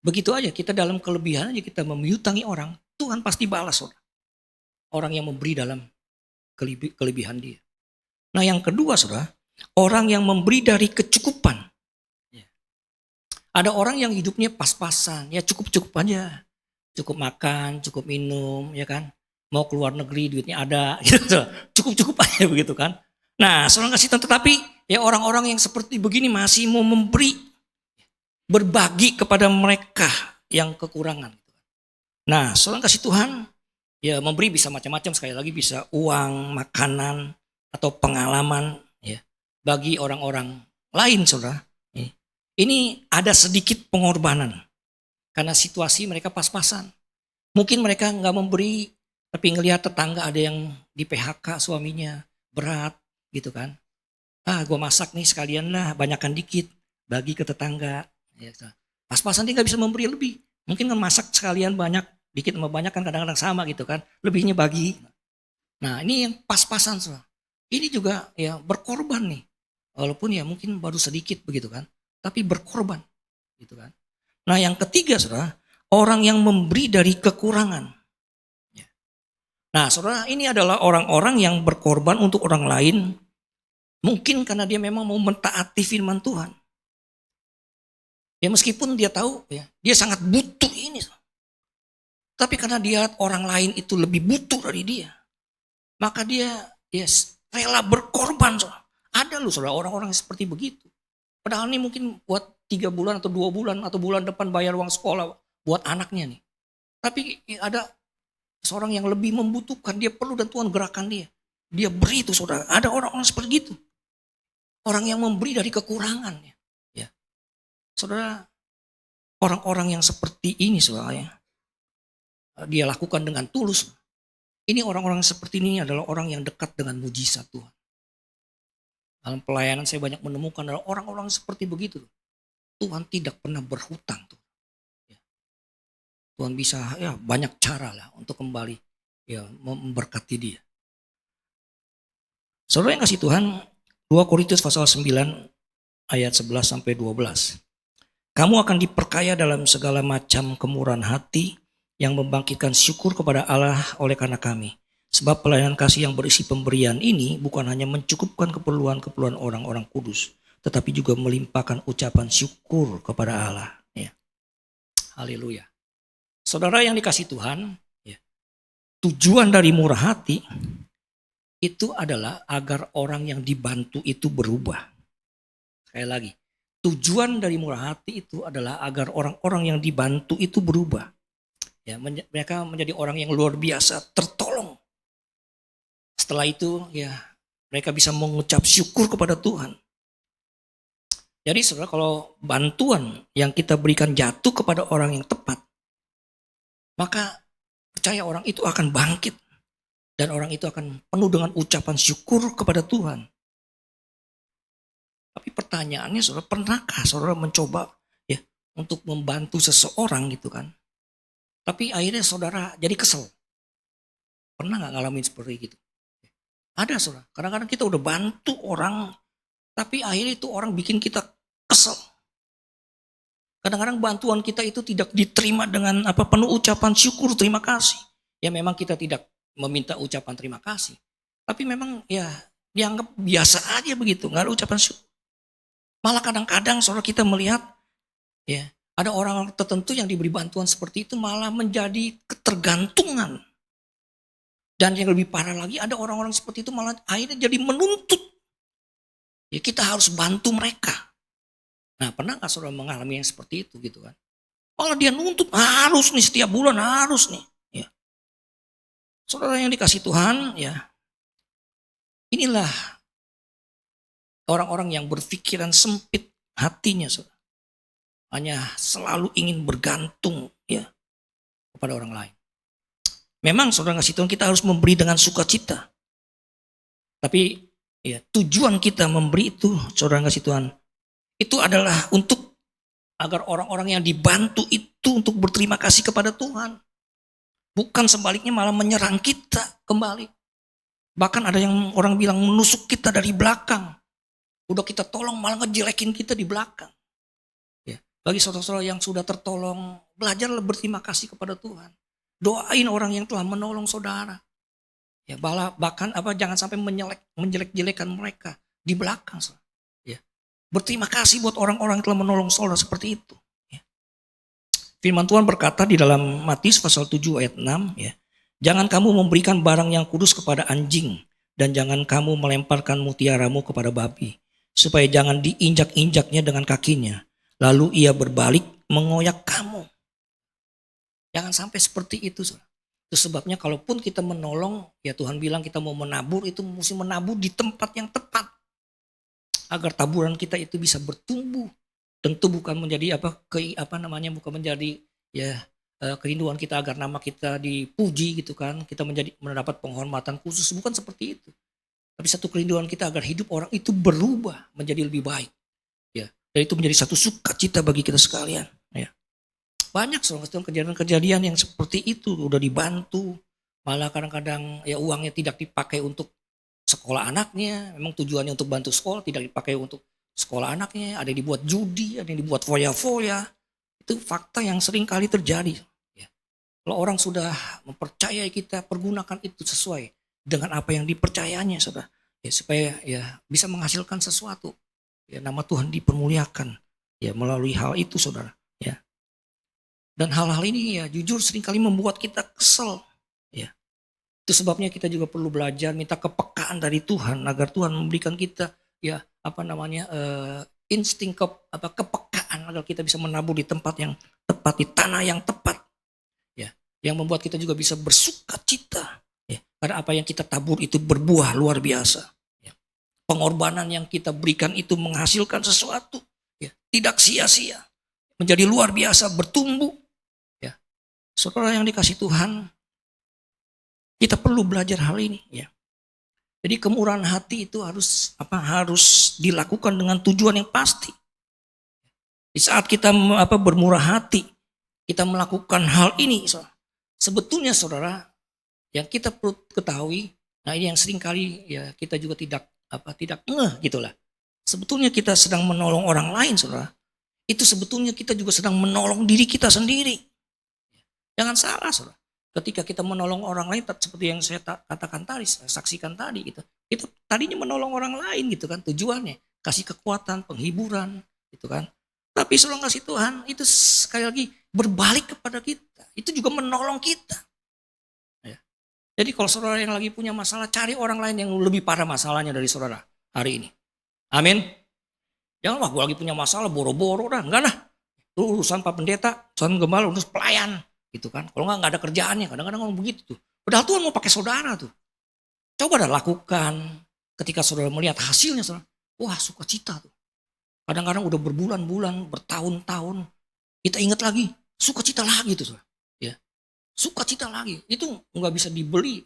Begitu aja, kita dalam kelebihan aja kita memiutangi orang, Tuhan pasti balas saudara. Orang yang memberi dalam kelebihan dia. Nah yang kedua saudara, orang yang memberi dari kecukupan. Ada orang yang hidupnya pas-pasan, ya cukup-cukup aja. Cukup makan, cukup minum, ya kan. Mau keluar negeri duitnya ada, gitu. Cukup-cukup aja begitu kan. Nah saudara kasih tahu, tetapi ya orang-orang yang seperti begini masih mau memberi, berbagi kepada mereka yang kekurangan. Nah, saudara kasih Tuhan, ya memberi bisa macam-macam, sekali lagi bisa uang, makanan, atau pengalaman ya bagi orang-orang lain, saudara. Ini ada sedikit pengorbanan karena situasi mereka pas-pasan. Mungkin mereka nggak memberi, tapi ngelihat tetangga ada yang di PHK suaminya berat, gitu kan? Gue masak nih sekalian lah, banyakkan dikit, bagi ke tetangga. Ya, pas-pasan dia nggak bisa memberi lebih. Mungkin kan masak sekalian banyak, dikit sama banyak kan kadang-kadang sama gitu kan. Lebihnya bagi. Nah ini yang pas-pasan. Saudara. Ini juga ya berkorban nih. Walaupun ya mungkin baru sedikit begitu kan. Tapi berkorban. Gitu kan. Nah yang ketiga saudara, orang yang memberi dari kekurangan. Nah saudara, ini adalah orang-orang yang berkorban untuk orang lain. Mungkin karena dia memang mau mentaati firman Tuhan. Ya meskipun dia tahu ya, dia sangat butuh ini. Tapi karena dia orang lain itu lebih butuh dari dia. Maka dia rela berkorban. Saudara. Ada loh saudara orang-orang seperti begitu. Padahal ini mungkin buat 3 bulan atau 2 bulan atau bulan depan bayar uang sekolah buat anaknya nih. Tapi ada seorang yang lebih membutuhkan, dia perlu dan Tuhan gerakan dia. Dia beri itu saudara. Ada orang-orang seperti itu. Orang yang memberi dari kekurangan. Ya. Saudara, orang-orang yang seperti ini saudara, dia lakukan dengan tulus. Ini orang-orang seperti ini adalah orang yang dekat dengan mujizat Tuhan. Dalam pelayanan saya banyak menemukan adalah orang-orang seperti begitu. Tuhan tidak pernah berhutang. Tuhan bisa ya banyak cara lah untuk kembali ya memberkati dia. Saudara yang kasih Tuhan, 2 Korintus pasal 9 ayat 11 sampai 12. Kamu akan diperkaya dalam segala macam kemurahan hati yang membangkitkan syukur kepada Allah oleh karena kami. Sebab pelayanan kasih yang berisi pemberian ini bukan hanya mencukupkan keperluan-keperluan orang-orang kudus, tetapi juga melimpahkan ucapan syukur kepada Allah. Ya. Haleluya. Saudara yang dikasih Tuhan, ya, tujuan dari murah hati itu adalah agar orang yang dibantu itu berubah. Sekali lagi, tujuan dari murah hati itu adalah agar orang-orang yang dibantu itu berubah. Ya, mereka menjadi orang yang luar biasa, tertolong. Setelah itu ya mereka bisa mengucap syukur kepada Tuhan. Jadi saudara, kalau bantuan yang kita berikan jatuh kepada orang yang tepat, maka percaya orang itu akan bangkit. Dan orang itu akan penuh dengan ucapan syukur kepada Tuhan. Tapi pertanyaannya saudara, pernahkah saudara mencoba ya untuk membantu seseorang gitu kan? Tapi akhirnya saudara jadi kesel. Pernah gak ngalamin seperti gitu? Ada saudara, kadang-kadang kita udah bantu orang, tapi akhirnya itu orang bikin kita kesel. Kadang-kadang bantuan kita itu tidak diterima dengan penuh ucapan syukur, terima kasih. Ya memang kita tidak meminta ucapan terima kasih. Tapi memang ya dianggap biasa aja begitu, nggak ada ucapan syukur. Malah kadang-kadang saudara kita melihat ya ada orang tertentu yang diberi bantuan seperti itu malah menjadi ketergantungan. Dan yang lebih parah lagi ada orang-orang seperti itu malah akhirnya jadi menuntut. Ya kita harus bantu mereka. Nah pernah nggak saudara mengalami yang seperti itu gitu kan? Malah dia nuntut harus nih setiap bulan harus nih. Ya. Saudara yang dikasih Tuhan ya inilah orang-orang yang berpikiran sempit hatinya saudara. Hanya selalu ingin bergantung ya kepada orang lain. Memang saudara kasih Tuhan kita harus memberi dengan sukacita. Tapi ya tujuan kita memberi itu saudara kasih Tuhan itu adalah untuk agar orang-orang yang dibantu itu untuk berterima kasih kepada Tuhan. Bukan sebaliknya malah menyerang kita kembali. Bahkan ada yang orang bilang menusuk kita dari belakang. Udah kita tolong malah ngejelekin kita di belakang. Ya, bagi saudara-saudara yang sudah tertolong, belajarlah berterima kasih kepada Tuhan. Doain orang yang telah menolong saudara. Ya, bahkan jangan sampai menjelek-jelekan mereka di belakang. Ya. Berterima kasih buat orang-orang yang telah menolong saudara seperti itu. Ya. Firman Tuhan berkata di dalam Matius pasal 7 ayat 6, ya. Jangan kamu memberikan barang yang kudus kepada anjing dan jangan kamu melemparkan mutiaramu kepada babi, supaya jangan diinjak-injaknya dengan kakinya. Lalu ia berbalik mengoyak kamu. Jangan sampai seperti itu. Itu sebabnya kalaupun kita menolong, ya Tuhan bilang kita mau menabur, itu mesti menabur di tempat yang tepat. Agar taburan kita itu bisa bertumbuh. Tentu bukan menjadi bukan menjadi ya kerinduan kita agar nama kita dipuji gitu kan. Kita mendapat penghormatan khusus, bukan seperti itu. Tapi satu kerinduan kita agar hidup orang itu berubah menjadi lebih baik. Ya, dan itu menjadi satu sukacita bagi kita sekalian. Ya. Banyak kejadian-kejadian yang seperti itu udah dibantu, malah kadang-kadang ya uangnya tidak dipakai untuk sekolah anaknya, memang tujuannya untuk bantu sekolah, tidak dipakai untuk sekolah anaknya, ada yang dibuat judi, ada yang dibuat foya-foya. Itu fakta yang sering kali terjadi. Ya. Kalau orang sudah mempercayai kita, pergunakan itu sesuai dengan apa yang dipercayanya, saudara. Ya, supaya ya bisa menghasilkan sesuatu. Ya, nama Tuhan dipermuliakan ya melalui hal itu, saudara. Ya. Dan hal-hal ini ya jujur seringkali membuat kita kesel. Ya. Itu sebabnya kita juga perlu belajar minta kepekaan dari Tuhan agar Tuhan memberikan kita ya insting kepekaan agar kita bisa menabur di tempat yang tepat, di tanah yang tepat. Ya, yang membuat kita juga bisa bersukacita. Ya, karena apa yang kita tabur itu berbuah luar biasa. Ya. Pengorbanan yang kita berikan itu menghasilkan sesuatu. Ya, tidak sia-sia. Menjadi luar biasa, bertumbuh. Saudara yang dikasih Tuhan, kita perlu belajar hal ini ya. Jadi kemurahan hati itu harus dilakukan dengan tujuan yang pasti. Di saat kita bermurah hati, kita melakukan hal ini, sebetulnya saudara, yang kita perlu ketahui, nah ini yang sering kali ya kita juga tidak ngeh gitulah. Sebetulnya kita sedang menolong orang lain, saudara. Itu sebetulnya kita juga sedang menolong diri kita sendiri. Jangan salah, saudara. Ketika kita menolong orang lain, seperti yang saya katakan tadi, saya saksikan tadi, gitu. Itu tadinya menolong orang lain, gitu kan, tujuannya kasih kekuatan, penghiburan, gitu kan. Tapi saudara kasih Tuhan, itu sekali lagi berbalik kepada kita. Itu juga menolong kita. Ya. Jadi kalau saudara yang lagi punya masalah, cari orang lain yang lebih parah masalahnya dari saudara hari ini. Amin. Jangan gue lagi punya masalah, boro-boro dah, enggak dah. Itu urusan Pak Pendeta, urusan gembala, urusan pelayan. Gitu kan, kalau nggak ada kerjaannya, kadang-kadang ngomong begitu tuh. Padahal Tuhan mau pakai saudara tuh. Coba dah lakukan. Ketika saudara melihat hasilnya, saudara, wah sukacita tuh. Kadang-kadang udah berbulan-bulan, bertahun-tahun, kita ingat lagi, sukacita lagi tuh, saudara. Ya, sukacita lagi. Itu nggak bisa dibeli,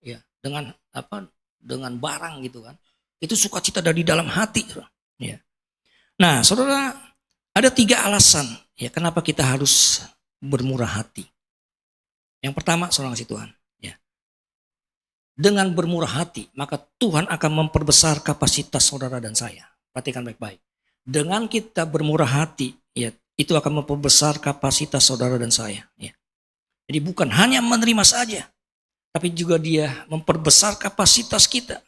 ya, dengan barang gitu kan. Itu sukacita dari dalam hati, saudara. Ya. Nah, saudara, ada 3 alasan ya kenapa kita harus bermurah hati. Yang pertama, saudara kasih Tuhan, ya. Dengan bermurah hati, maka Tuhan akan memperbesar kapasitas saudara dan saya. Perhatikan baik-baik. Dengan kita bermurah hati, ya, itu akan memperbesar kapasitas saudara dan saya, ya. Jadi bukan hanya menerima saja, tapi juga Dia memperbesar kapasitas kita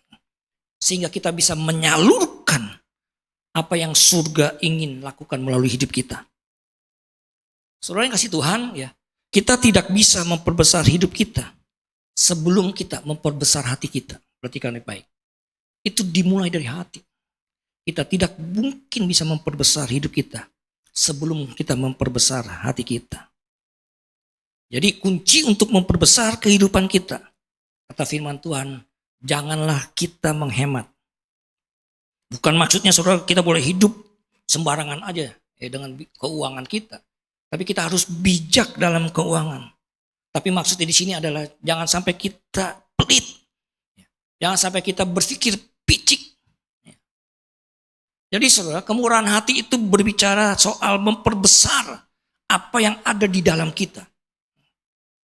sehingga kita bisa menyalurkan apa yang surga ingin lakukan melalui hidup kita. Saudara yang kasih Tuhan, ya, kita tidak bisa memperbesar hidup kita sebelum kita memperbesar hati kita. Perhatikan baik-baik. Itu dimulai dari hati. Kita tidak mungkin bisa memperbesar hidup kita sebelum kita memperbesar hati kita. Jadi kunci untuk memperbesar kehidupan kita, kata firman Tuhan, janganlah kita menghemat. Bukan maksudnya saudara kita boleh hidup sembarangan aja dengan keuangan kita. Tapi kita harus bijak dalam keuangan. Tapi maksudnya di sini adalah jangan sampai kita pelit. Jangan sampai kita berpikir picik. Jadi saudara, kemurahan hati itu berbicara soal memperbesar apa yang ada di dalam kita.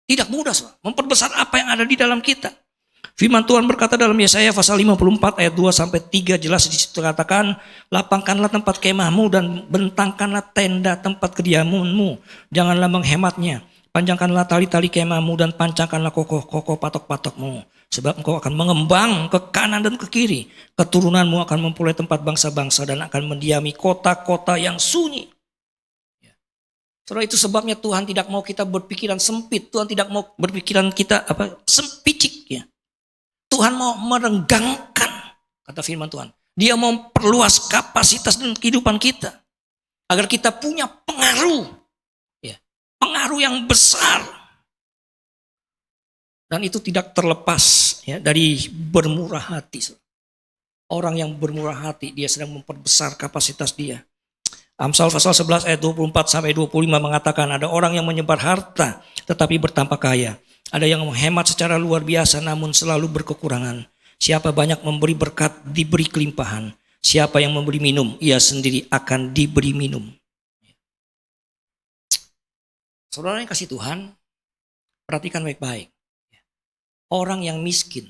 Tidak mudah saudara, memperbesar apa yang ada di dalam kita. Firman Tuhan berkata dalam Yesaya pasal 54 ayat 2-3 jelas di situ katakan, lapangkanlah tempat kemahmu dan bentangkanlah tenda tempat kediamanmu. Janganlah menghematnya. Panjangkanlah tali-tali kemahmu dan pancangkanlah kokoh-kokoh patok-patokmu. Sebab engkau akan mengembang ke kanan dan ke kiri. Keturunanmu akan memperoleh tempat bangsa-bangsa dan akan mendiami kota-kota yang sunyi. Saudara, itu sebabnya Tuhan tidak mau kita berpikiran sempit. Tuhan tidak mau berpikiran kita sempicik. Ya. Tuhan mau merenggangkan, kata firman Tuhan. Dia mau memperluas kapasitas dan kehidupan kita. Agar kita punya pengaruh. Ya, pengaruh yang besar. Dan itu tidak terlepas ya, dari bermurah hati. Orang yang bermurah hati, dia sedang memperbesar kapasitas dia. Amsal pasal 11 ayat 24-25 mengatakan ada orang yang menyebar harta tetapi bertambah kaya. Ada yang menghemat secara luar biasa namun selalu berkekurangan. Siapa banyak memberi berkat diberi kelimpahan. Siapa yang memberi minum, ia sendiri akan diberi minum. Saudara yang kasih Tuhan, perhatikan baik-baik. Orang yang miskin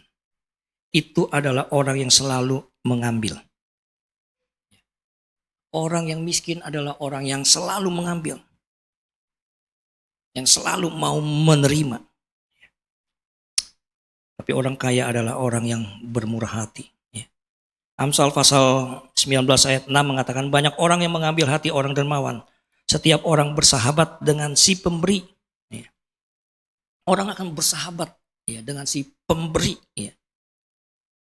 itu adalah orang yang selalu mengambil. Orang yang miskin adalah orang yang selalu mengambil. Yang selalu mau menerima. Tapi orang kaya adalah orang yang bermurah hati. Amsal pasal 19 ayat 6 mengatakan banyak orang yang mengambil hati orang dermawan. Setiap orang bersahabat dengan si pemberi. Orang akan bersahabat dengan si pemberi.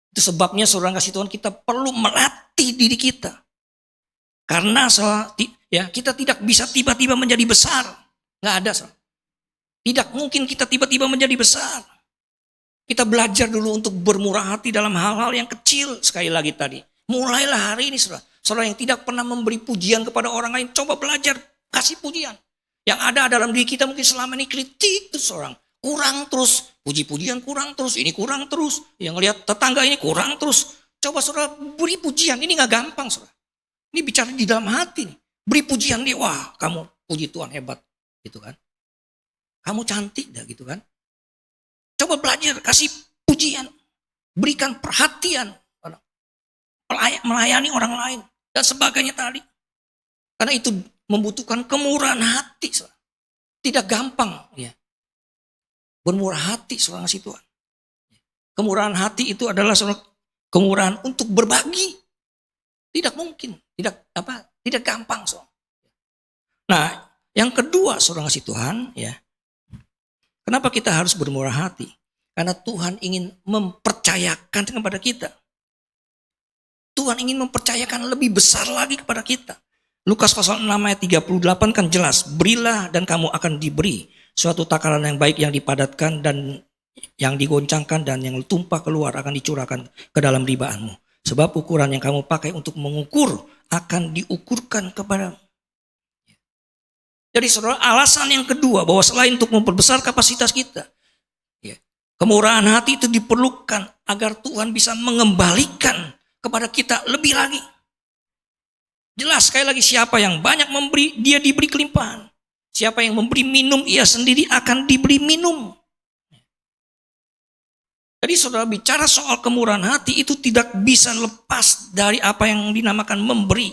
Itu sebabnya saudara kasih Tuhan kita perlu melatih diri kita. Karena kita tidak bisa tiba-tiba menjadi besar. Nggak ada. Tidak mungkin kita tiba-tiba menjadi besar. Kita belajar dulu untuk bermurah hati dalam hal-hal yang kecil. Sekali lagi tadi. Mulailah hari ini saudara. Saudara yang tidak pernah memberi pujian kepada orang lain. Coba belajar kasih pujian. Yang ada dalam diri kita mungkin selama ini kritik terus orang. Kurang terus. Puji-pujian kurang terus. Ini kurang terus. Yang lihat tetangga ini kurang terus. Coba saudara beri pujian. Ini gak gampang saudara. Ini bicara di dalam hati. Beri pujian dia. Wah kamu puji Tuhan hebat. Gitu kan. Kamu cantik dah gitu kan. Coba belajar kasih pujian. Berikan perhatian. Melayani orang lain. Dan sebagainya tadi. Karena itu membutuhkan kemurahan hati. Saudara. Tidak gampang ya. Bermurah hati seorang kasih Tuhan. Kemurahan hati itu adalah kemurahan untuk berbagi. Tidak mungkin, tidak gampang. Nah, yang kedua seorang kasih Tuhan ya. Kenapa kita harus bermurah hati? Karena Tuhan ingin mempercayakan kepada kita. Tuhan ingin mempercayakan lebih besar lagi kepada kita. Lukas pasal 6 ayat 38 kan jelas. Berilah dan kamu akan diberi. Suatu takaran yang baik yang dipadatkan dan yang digoncangkan dan yang tumpah keluar akan dicurahkan ke dalam ribaanmu. Sebab ukuran yang kamu pakai untuk mengukur akan diukurkan kepadamu. Jadi saudara, alasan yang kedua bahwa selain untuk memperbesar kapasitas kita, kemurahan hati itu diperlukan agar Tuhan bisa mengembalikan kepada kita lebih lagi. Jelas sekali lagi siapa yang banyak memberi, dia diberi kelimpahan. Siapa yang memberi minum, ia sendiri akan diberi minum. Jadi saudara bicara soal kemurahan hati itu tidak bisa lepas dari apa yang dinamakan memberi.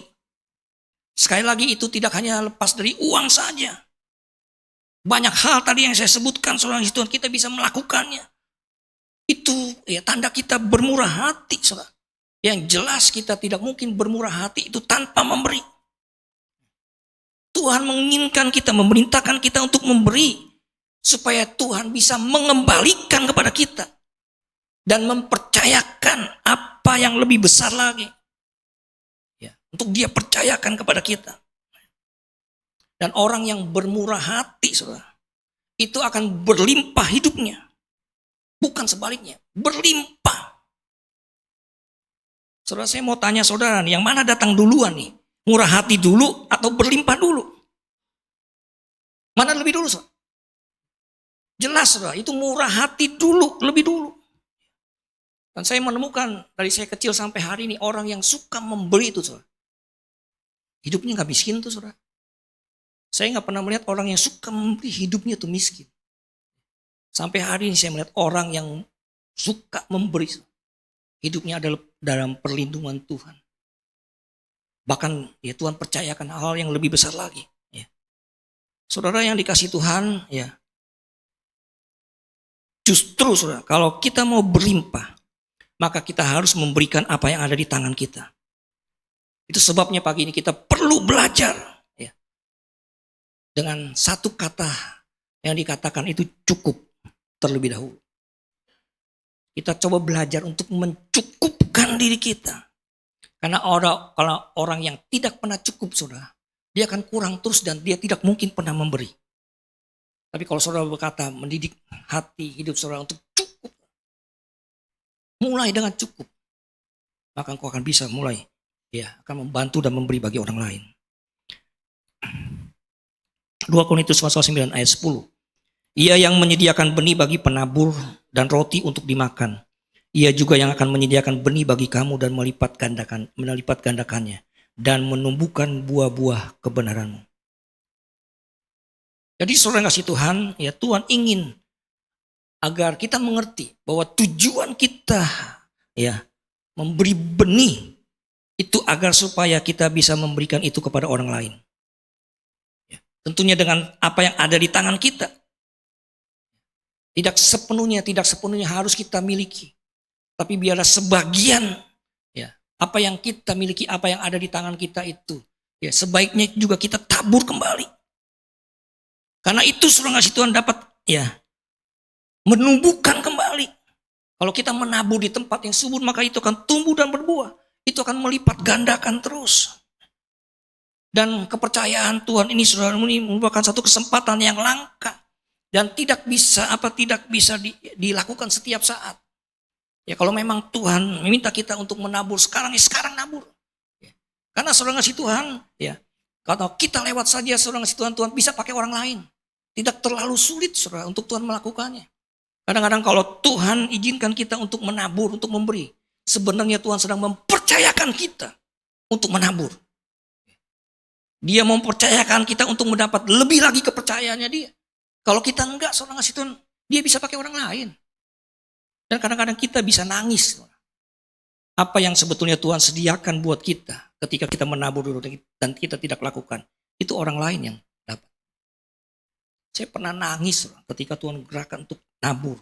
Sekali lagi itu tidak hanya lepas dari uang saja. Banyak hal tadi yang saya sebutkan saudara Tuhan kita bisa melakukannya. Itu ya tanda kita bermurah hati, saudara. Yang jelas kita tidak mungkin bermurah hati itu tanpa memberi. Tuhan menginginkan kita, memerintahkan kita untuk memberi. Supaya Tuhan bisa mengembalikan kepada kita. Dan mempercayakan apa yang lebih besar lagi. Ya, untuk dia percayakan kepada kita. Dan orang yang bermurah hati, saudara, itu akan berlimpah hidupnya. Bukan sebaliknya, berlimpah. Saudara, saya mau tanya saudara nih, yang mana datang duluan nih? Murah hati dulu atau berlimpah dulu? Mana lebih dulu, saudara? Jelas, saudara, itu murah hati dulu, lebih dulu. Dan saya menemukan dari saya kecil sampai hari ini, orang yang suka memberi itu, saudara. Hidupnya gak miskin tuh, saudara. Saya gak pernah melihat orang yang suka memberi, hidupnya tuh miskin. Sampai hari ini saya melihat orang yang suka memberi. Hidupnya adalah dalam perlindungan Tuhan. Bahkan ya Tuhan percayakan hal yang lebih besar lagi. Ya. Saudara yang dikasih Tuhan, ya justru saudara, kalau kita mau berlimpah, maka kita harus memberikan apa yang ada di tangan kita. Itu sebabnya pagi ini kita perlu belajar. Ya. Dengan satu kata yang dikatakan itu cukup. Terlebih dahulu. Kita coba belajar untuk mencukupkan diri kita. Karena kalau orang yang tidak pernah cukup, saudara, dia akan kurang terus dan dia tidak mungkin pernah memberi. Tapi kalau saudara berkata mendidik hati hidup saudara untuk cukup, mulai dengan cukup, maka engkau akan bisa mulai, ya, akan membantu dan memberi bagi orang lain. 2 Korintus pasal 9 ayat 10. Ia yang menyediakan benih bagi penabur dan roti untuk dimakan. Ia juga yang akan menyediakan benih bagi kamu dan melipat gandakannya dan menumbuhkan buah-buah kebenaranmu. Jadi saudara kasih Tuhan, ya Tuhan ingin agar kita mengerti bahwa tujuan kita ya memberi benih itu agar supaya kita bisa memberikan itu kepada orang lain. Ya, tentunya dengan apa yang ada di tangan kita. Tidak sepenuhnya harus kita miliki. Tapi biarlah sebagian ya, apa yang kita miliki, apa yang ada di tangan kita itu, ya sebaiknya juga kita tabur kembali. Karena itu saudara kasih Tuhan dapat ya menumbuhkan kembali. Kalau kita menabur di tempat yang subur, maka itu akan tumbuh dan berbuah. Itu akan melipat gandakan terus. Dan kepercayaan Tuhan ini saudara ini merupakan satu kesempatan yang langka. Dan tidak bisa dilakukan setiap saat. Ya kalau memang Tuhan meminta kita untuk menabur sekarang, ya sekarang nabur. Ya. Karena saudara ngasih Tuhan, ya kalau kita lewat saja saudara ngasih Tuhan, Tuhan bisa pakai orang lain. Tidak terlalu sulit saudara untuk Tuhan melakukannya. Kadang-kadang kalau Tuhan izinkan kita untuk menabur, untuk memberi, sebenarnya Tuhan sedang mempercayakan kita untuk menabur. Dia mempercayakan kita untuk mendapat lebih lagi kepercayaannya dia. Kalau kita enggak, saudara ngasih Tuhan, dia bisa pakai orang lain. Dan kadang-kadang kita bisa nangis. Apa yang sebetulnya Tuhan sediakan buat kita ketika kita menabur dulu dan kita tidak lakukan, itu orang lain yang dapat. Saya pernah nangis ketika Tuhan gerakan untuk nabur.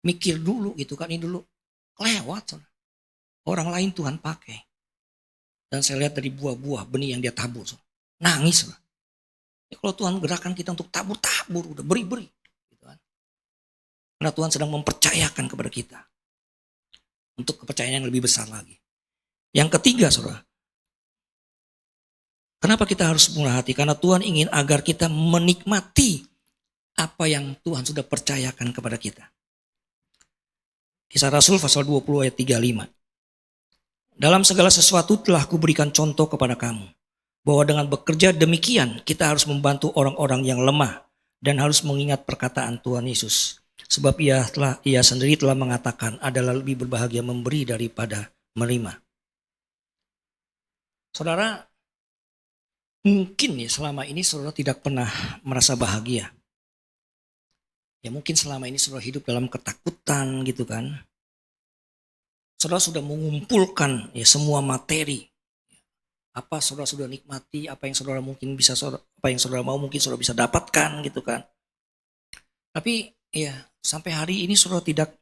Mikir dulu gitu kan, ini dulu lewat. Saudara. Orang lain Tuhan pakai. Dan saya lihat dari buah-buah benih yang dia tabur. Saudara. Nangis. Saudara. Ya, kalau Tuhan gerakan kita untuk tabur, udah beri-beri. Gitu kan. Karena Tuhan sedang mempercayakan kepada kita. Untuk kepercayaan yang lebih besar lagi. Yang ketiga saudara. Kenapa kita harus murah hati? Karena Tuhan ingin agar kita menikmati apa yang Tuhan sudah percayakan kepada kita. Kisah Rasul pasal 20 ayat 35. Dalam segala sesuatu telah kuberikan contoh kepada kamu. Bahwa dengan bekerja demikian kita harus membantu orang-orang yang lemah dan harus mengingat perkataan Tuhan Yesus. Sebab ia sendiri telah mengatakan adalah lebih berbahagia memberi daripada menerima. Saudara, mungkin ya selama ini saudara tidak pernah merasa bahagia. Ya mungkin selama ini saudara hidup dalam ketakutan gitu kan. Saudara sudah mengumpulkan ya semua materi. Apa saudara sudah nikmati, apa yang saudara mungkin bisa, apa yang saudara mau mungkin saudara bisa dapatkan gitu kan. Tapi ya sampai hari ini saudara tidak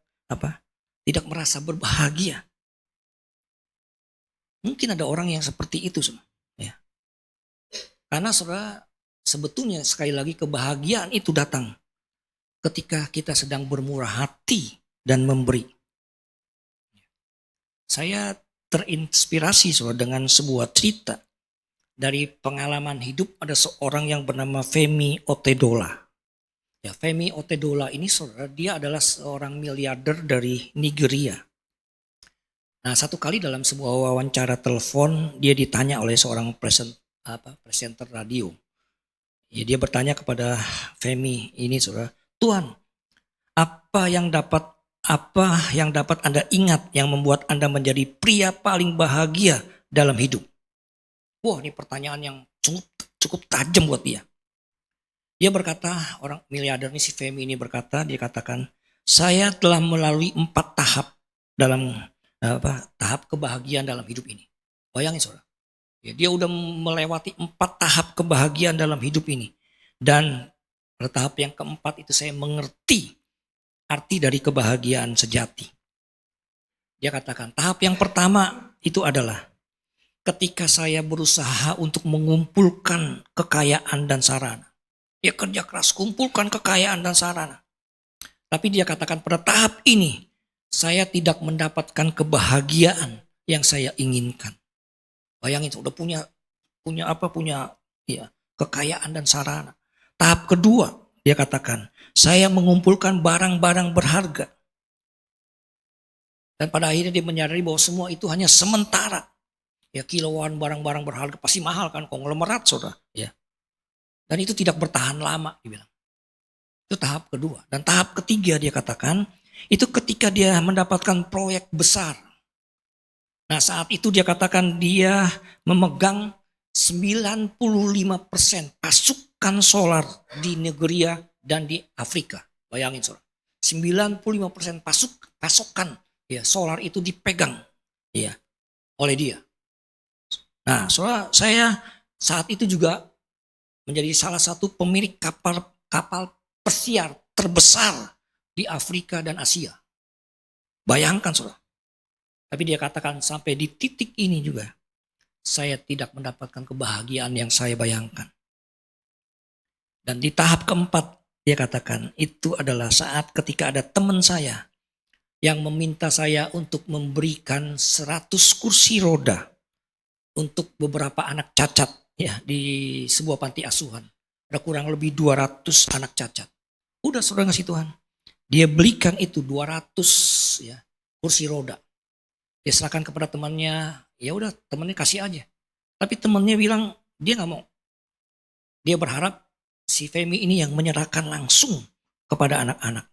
tidak merasa berbahagia. Mungkin ada orang yang seperti itu, ya. Karena saudara, sebetulnya sekali lagi kebahagiaan itu datang ketika kita sedang bermurah hati dan memberi. Saya terinspirasi saudara dengan sebuah cerita dari pengalaman hidup ada seorang yang bernama Femi Otedola. Ya, Femi Otedola ini saudara, dia adalah seorang miliarder dari Nigeria. Nah, satu kali dalam sebuah wawancara telepon dia ditanya oleh seorang presenter radio. Ya, dia bertanya kepada Femi ini saudara, Tuhan, apa yang dapat Anda ingat yang membuat Anda menjadi pria paling bahagia dalam hidup? Wah, ini pertanyaan yang cukup tajam buat dia. Dia berkata, orang miliarder ini, si Femi ini berkata, dia katakan, saya telah melalui 4 tahap dalam tahap kebahagiaan dalam hidup ini. Bayangin saudara, ya, dia udah melewati 4 tahap kebahagiaan dalam hidup ini. Dan pada tahap yang keempat itu saya mengerti arti dari kebahagiaan sejati. Dia katakan, tahap yang pertama itu adalah ketika saya berusaha untuk mengumpulkan kekayaan dan sarana. Dia kerja keras, kumpulkan kekayaan dan sarana. Tapi dia katakan pada tahap ini, saya tidak mendapatkan kebahagiaan yang saya inginkan. Bayangin, sudah punya kekayaan dan sarana. Tahap kedua, dia katakan, saya mengumpulkan barang-barang berharga. Dan pada akhirnya dia menyadari bahwa semua itu hanya sementara. Ya, kiloan barang-barang berharga pasti mahal kan, konglomerat saudara. Ya. Dan itu tidak bertahan lama, dia bilang. Itu tahap kedua. Dan tahap ketiga dia katakan, itu ketika dia mendapatkan proyek besar. Nah, saat itu dia katakan dia memegang 95% pasukan solar di Nigeria dan di Afrika. Bayangin saudara. 95% pasokan ya, solar itu dipegang ya, oleh dia. Nah, saudara, saya saat itu juga menjadi salah satu pemilik kapal pesiar terbesar di Afrika dan Asia. Bayangkan saudara. Tapi dia katakan sampai di titik ini juga saya tidak mendapatkan kebahagiaan yang saya bayangkan. Dan di tahap keempat dia katakan itu adalah saat ketika ada teman saya yang meminta saya untuk memberikan 100 kursi roda untuk beberapa anak cacat ya di sebuah panti asuhan. Ada kurang lebih 200 anak cacat. Udah saudara ngasih Tuhan. Dia belikan itu 200 ya kursi roda. Dia serahkan kepada temannya, ya udah temannya kasih aja. Tapi temannya bilang dia nggak mau. Dia berharap si Femi ini yang menyerahkan langsung kepada anak-anak.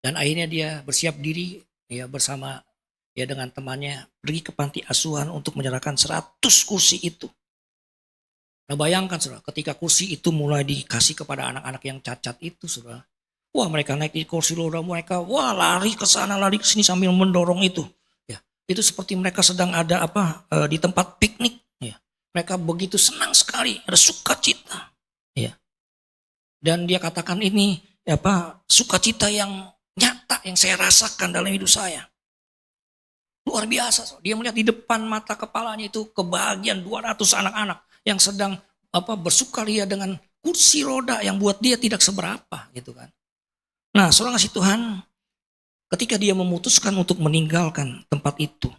Dan akhirnya dia bersiap diri ya bersama ya dengan temannya pergi ke panti asuhan untuk menyerahkan 100 kursi itu. Nah, bayangkan saudara, ketika kursi itu mulai dikasih kepada anak-anak yang cacat itu saudara. Wah, mereka naik di kursi roda mereka, wah lari ke sana lari ke sini sambil mendorong itu. Itu seperti mereka sedang ada di tempat piknik. Ya. Mereka begitu senang sekali, ada sukacita. Ya. Dan dia katakan ini sukacita yang nyata yang saya rasakan dalam hidup saya. Luar biasa. Dia melihat di depan mata kepalanya itu kebahagiaan 200 anak-anak yang sedang bersukaria dengan kursi roda yang buat dia tidak seberapa gitu kan. Nah, saudara kasih Tuhan, ketika dia memutuskan untuk meninggalkan tempat itu,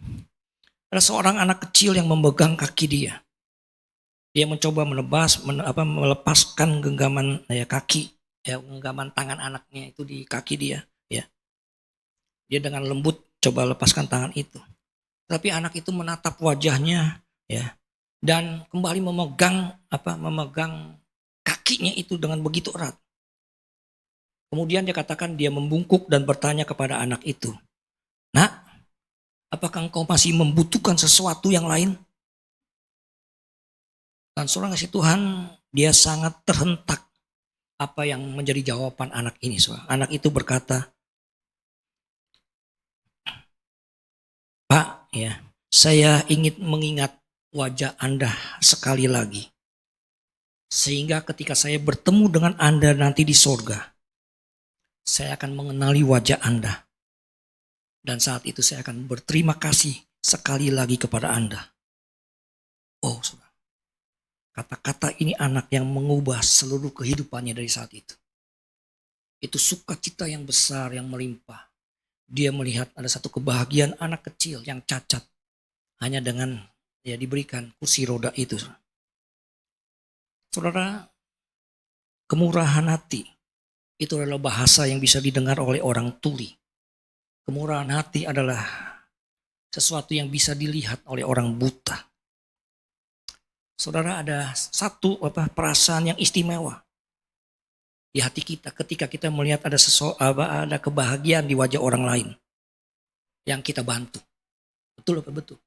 ada seorang anak kecil yang memegang kaki dia. Dia mencoba melepaskan genggaman kaki, ya, genggaman tangan anaknya itu di kaki dia. Ya. Dia dengan lembut coba lepaskan tangan itu. Tapi anak itu menatap wajahnya, ya, dan kembali memegang kakinya itu dengan begitu erat. Kemudian dia katakan dia membungkuk dan bertanya kepada anak itu, "Nak, apakah engkau masih membutuhkan sesuatu yang lain?" Dan saudara kasih Tuhan, dia sangat terhentak apa yang menjadi jawaban anak ini. Saudara. Anak itu berkata, "Pak, ya, saya ingin mengingat wajah Anda sekali lagi. Sehingga ketika saya bertemu dengan Anda nanti di sorga, saya akan mengenali wajah Anda. Dan saat itu saya akan berterima kasih sekali lagi kepada Anda. Oh, saudara. Kata-kata ini anak yang mengubah seluruh kehidupannya dari saat itu. Itu sukacita yang besar yang melimpah. Dia melihat ada satu kebahagiaan anak kecil yang cacat. Hanya dengan diberikan kursi roda itu. Saudara, kemurahan hati itu adalah bahasa yang bisa didengar oleh orang tuli. Kemurahan hati adalah sesuatu yang bisa dilihat oleh orang buta. Saudara, ada satu perasaan yang istimewa di hati kita ketika kita melihat ada kebahagiaan di wajah orang lain yang kita bantu. Betul apa betul?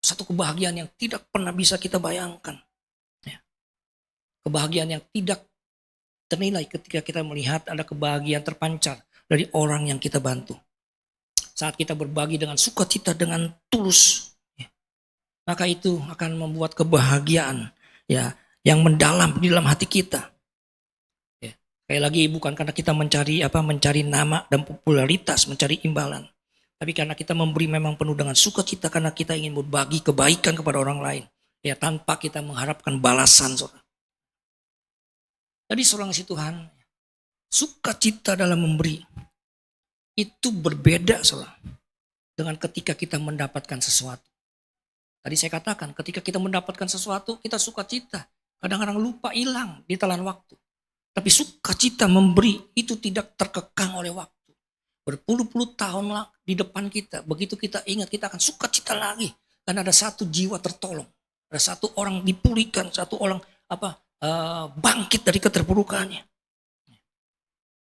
Satu kebahagiaan yang tidak pernah bisa kita bayangkan. Ya. Kebahagiaan yang tidak ternilai ketika kita melihat ada kebahagiaan terpancar dari orang yang kita bantu. Saat kita berbagi dengan sukacita, dengan tulus, maka itu akan membuat kebahagiaan yang mendalam di dalam hati kita. Sekali lagi bukan karena kita mencari nama dan popularitas, mencari imbalan, tapi karena kita memberi memang penuh dengan sukacita karena kita ingin berbagi kebaikan kepada orang lain, tanpa kita mengharapkan balasan, saudara. Jadi seorang isi Tuhan, sukacita dalam memberi itu berbeda, saudara, dengan ketika kita mendapatkan sesuatu. Tadi saya katakan, ketika kita mendapatkan sesuatu, kita sukacita. Kadang-kadang lupa, hilang di telan waktu. Tapi sukacita memberi itu tidak terkekang oleh waktu. Berpuluh-puluh tahun di depan kita, begitu kita ingat, kita akan sukacita lagi. Karena ada satu jiwa tertolong. Ada satu orang dipulihkan, satu orang bangkit dari keterpurukannya.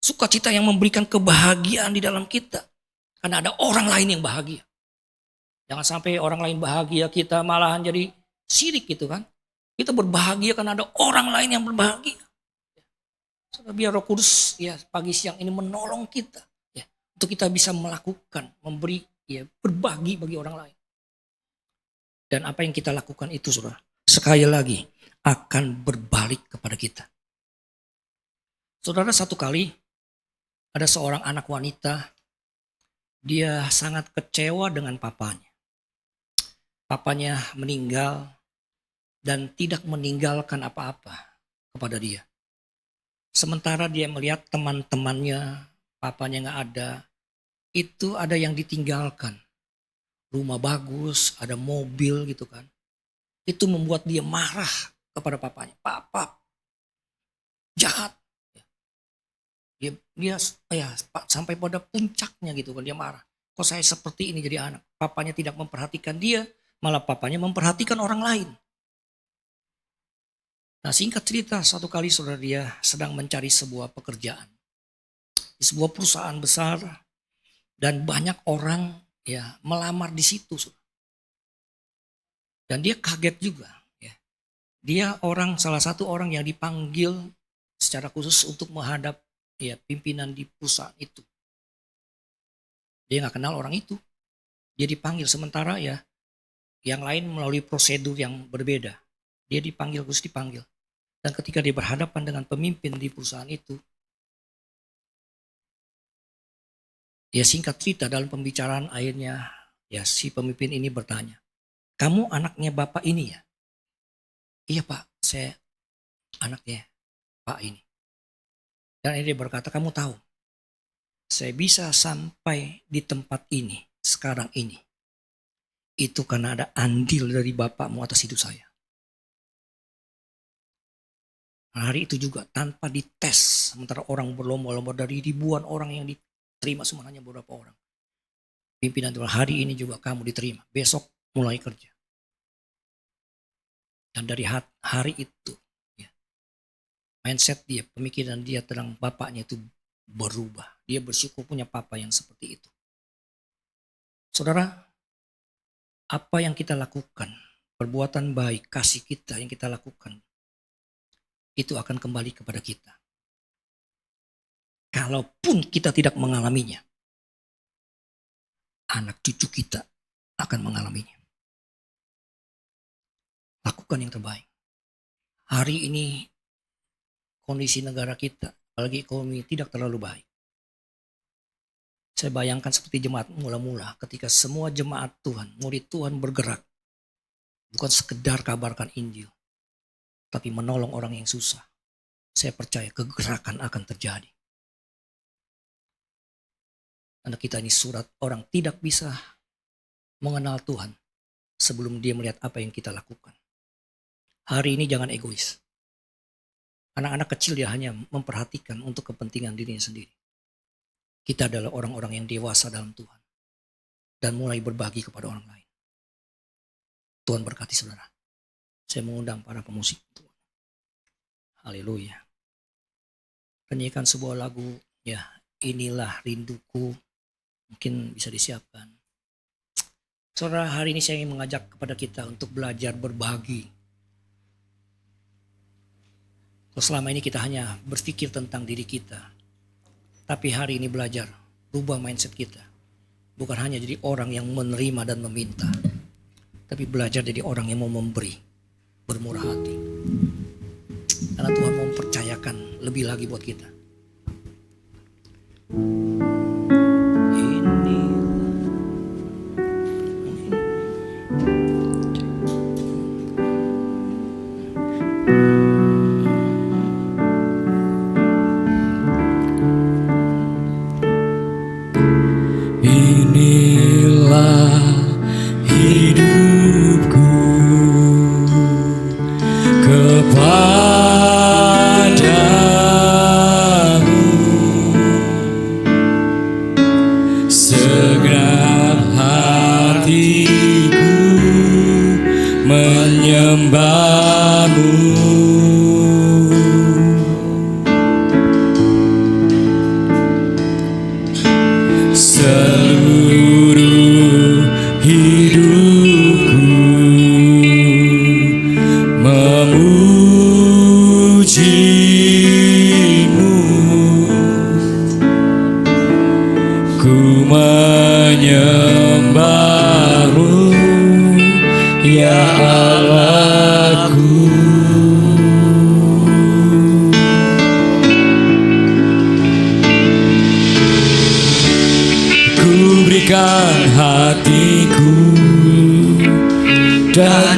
Sukacita yang memberikan kebahagiaan di dalam kita. Karena ada orang lain yang bahagia. Jangan sampai orang lain bahagia, kita malahan jadi sirik gitu kan. Kita berbahagia karena ada orang lain yang berbahagia. Biar Roh Kudus pagi siang ini menolong kita. Untuk kita bisa melakukan, memberi, berbagi bagi orang lain. Dan apa yang kita lakukan itu, saudara, sekali lagi akan berbalik kepada kita. Saudara, satu kali ada seorang anak wanita, dia sangat kecewa dengan papanya. Papanya meninggal dan tidak meninggalkan apa-apa kepada dia. Sementara dia melihat teman-temannya, papanya nggak ada, itu ada yang ditinggalkan. Rumah bagus, ada mobil gitu kan. Itu membuat dia marah kepada papanya. Papa jahat. Dia sampai pada puncaknya gitu kan, dia marah. Kok saya seperti ini jadi anak? Papanya tidak memperhatikan dia, malah papanya memperhatikan orang lain. Nah, singkat cerita, satu kali saudara, dia sedang mencari sebuah pekerjaan di sebuah perusahaan besar dan banyak orang melamar di situ. Dan dia kaget juga. Dia salah satu orang yang dipanggil secara khusus untuk menghadap pimpinan di perusahaan itu. Dia nggak kenal orang itu. Dia dipanggil, sementara yang lain melalui prosedur yang berbeda. Dia dipanggil, khusus dipanggil. Dan ketika dia berhadapan dengan pemimpin di perusahaan itu, singkat cerita dalam pembicaraan akhirnya si pemimpin ini bertanya, "Kamu anaknya bapak ini ya?" "Iya Pak, saya anaknya Pak ini." Dan dia berkata, "Kamu tahu, saya bisa sampai di tempat ini sekarang ini, itu karena ada andil dari bapakmu atas hidup saya." Hari itu juga tanpa dites, sementara orang berlomba-lomba dari ribuan orang yang diterima, semua hanya beberapa orang. Pimpinan Tuhan, hari ini juga kamu diterima, besok mulai kerja. Dan dari hari itu, mindset dia, pemikiran dia tentang bapaknya itu berubah. Dia bersyukur punya papa yang seperti itu. Saudara, apa yang kita lakukan, perbuatan baik, kasih kita yang kita lakukan, itu akan kembali kepada kita. Kalaupun kita tidak mengalaminya, anak cucu kita akan mengalaminya. Lakukan yang terbaik. Hari ini kondisi negara kita, apalagi ekonomi, tidak terlalu baik. Saya bayangkan seperti jemaat mula-mula ketika semua jemaat Tuhan, murid Tuhan bergerak. Bukan sekedar kabarkan Injil, tapi menolong orang yang susah. Saya percaya kegerakan akan terjadi. Karena kita ini surat orang tidak bisa mengenal Tuhan sebelum dia melihat apa yang kita lakukan. Hari ini jangan egois. Anak-anak kecil dia hanya memperhatikan untuk kepentingan dirinya sendiri. Kita adalah orang-orang yang dewasa dalam Tuhan. Dan mulai berbagi kepada orang lain. Tuhan berkati saudara. Saya mengundang para pemusik Tuhan. Haleluya. Nyanyikan sebuah lagu, ya, inilah rinduku. Mungkin bisa disiapkan. Saudara, hari ini saya ingin mengajak kepada kita untuk belajar berbagi. Kalau selama ini kita hanya berpikir tentang diri kita. Tapi hari ini belajar, rubah mindset kita. Bukan hanya jadi orang yang menerima dan meminta. Tapi belajar jadi orang yang mau memberi, bermurah hati. Karena Tuhan mau mempercayakan lebih lagi buat kita.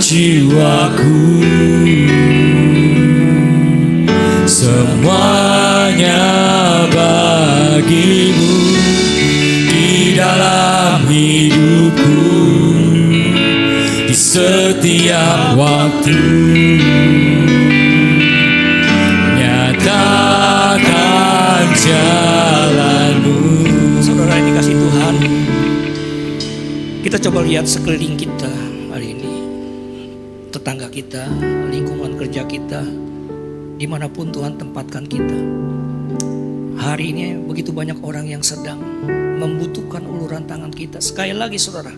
Jiwaku semuanya bagimu di dalam hidupku di setiap waktu nyatakan jalanmu. Saudara yang dikasih Tuhan, kita coba lihat sekeliling kita hari ini. Tetangga kita, lingkungan kerja kita, dimanapun Tuhan tempatkan kita. Hari ini begitu banyak orang yang sedang membutuhkan uluran tangan kita. Sekali lagi saudara,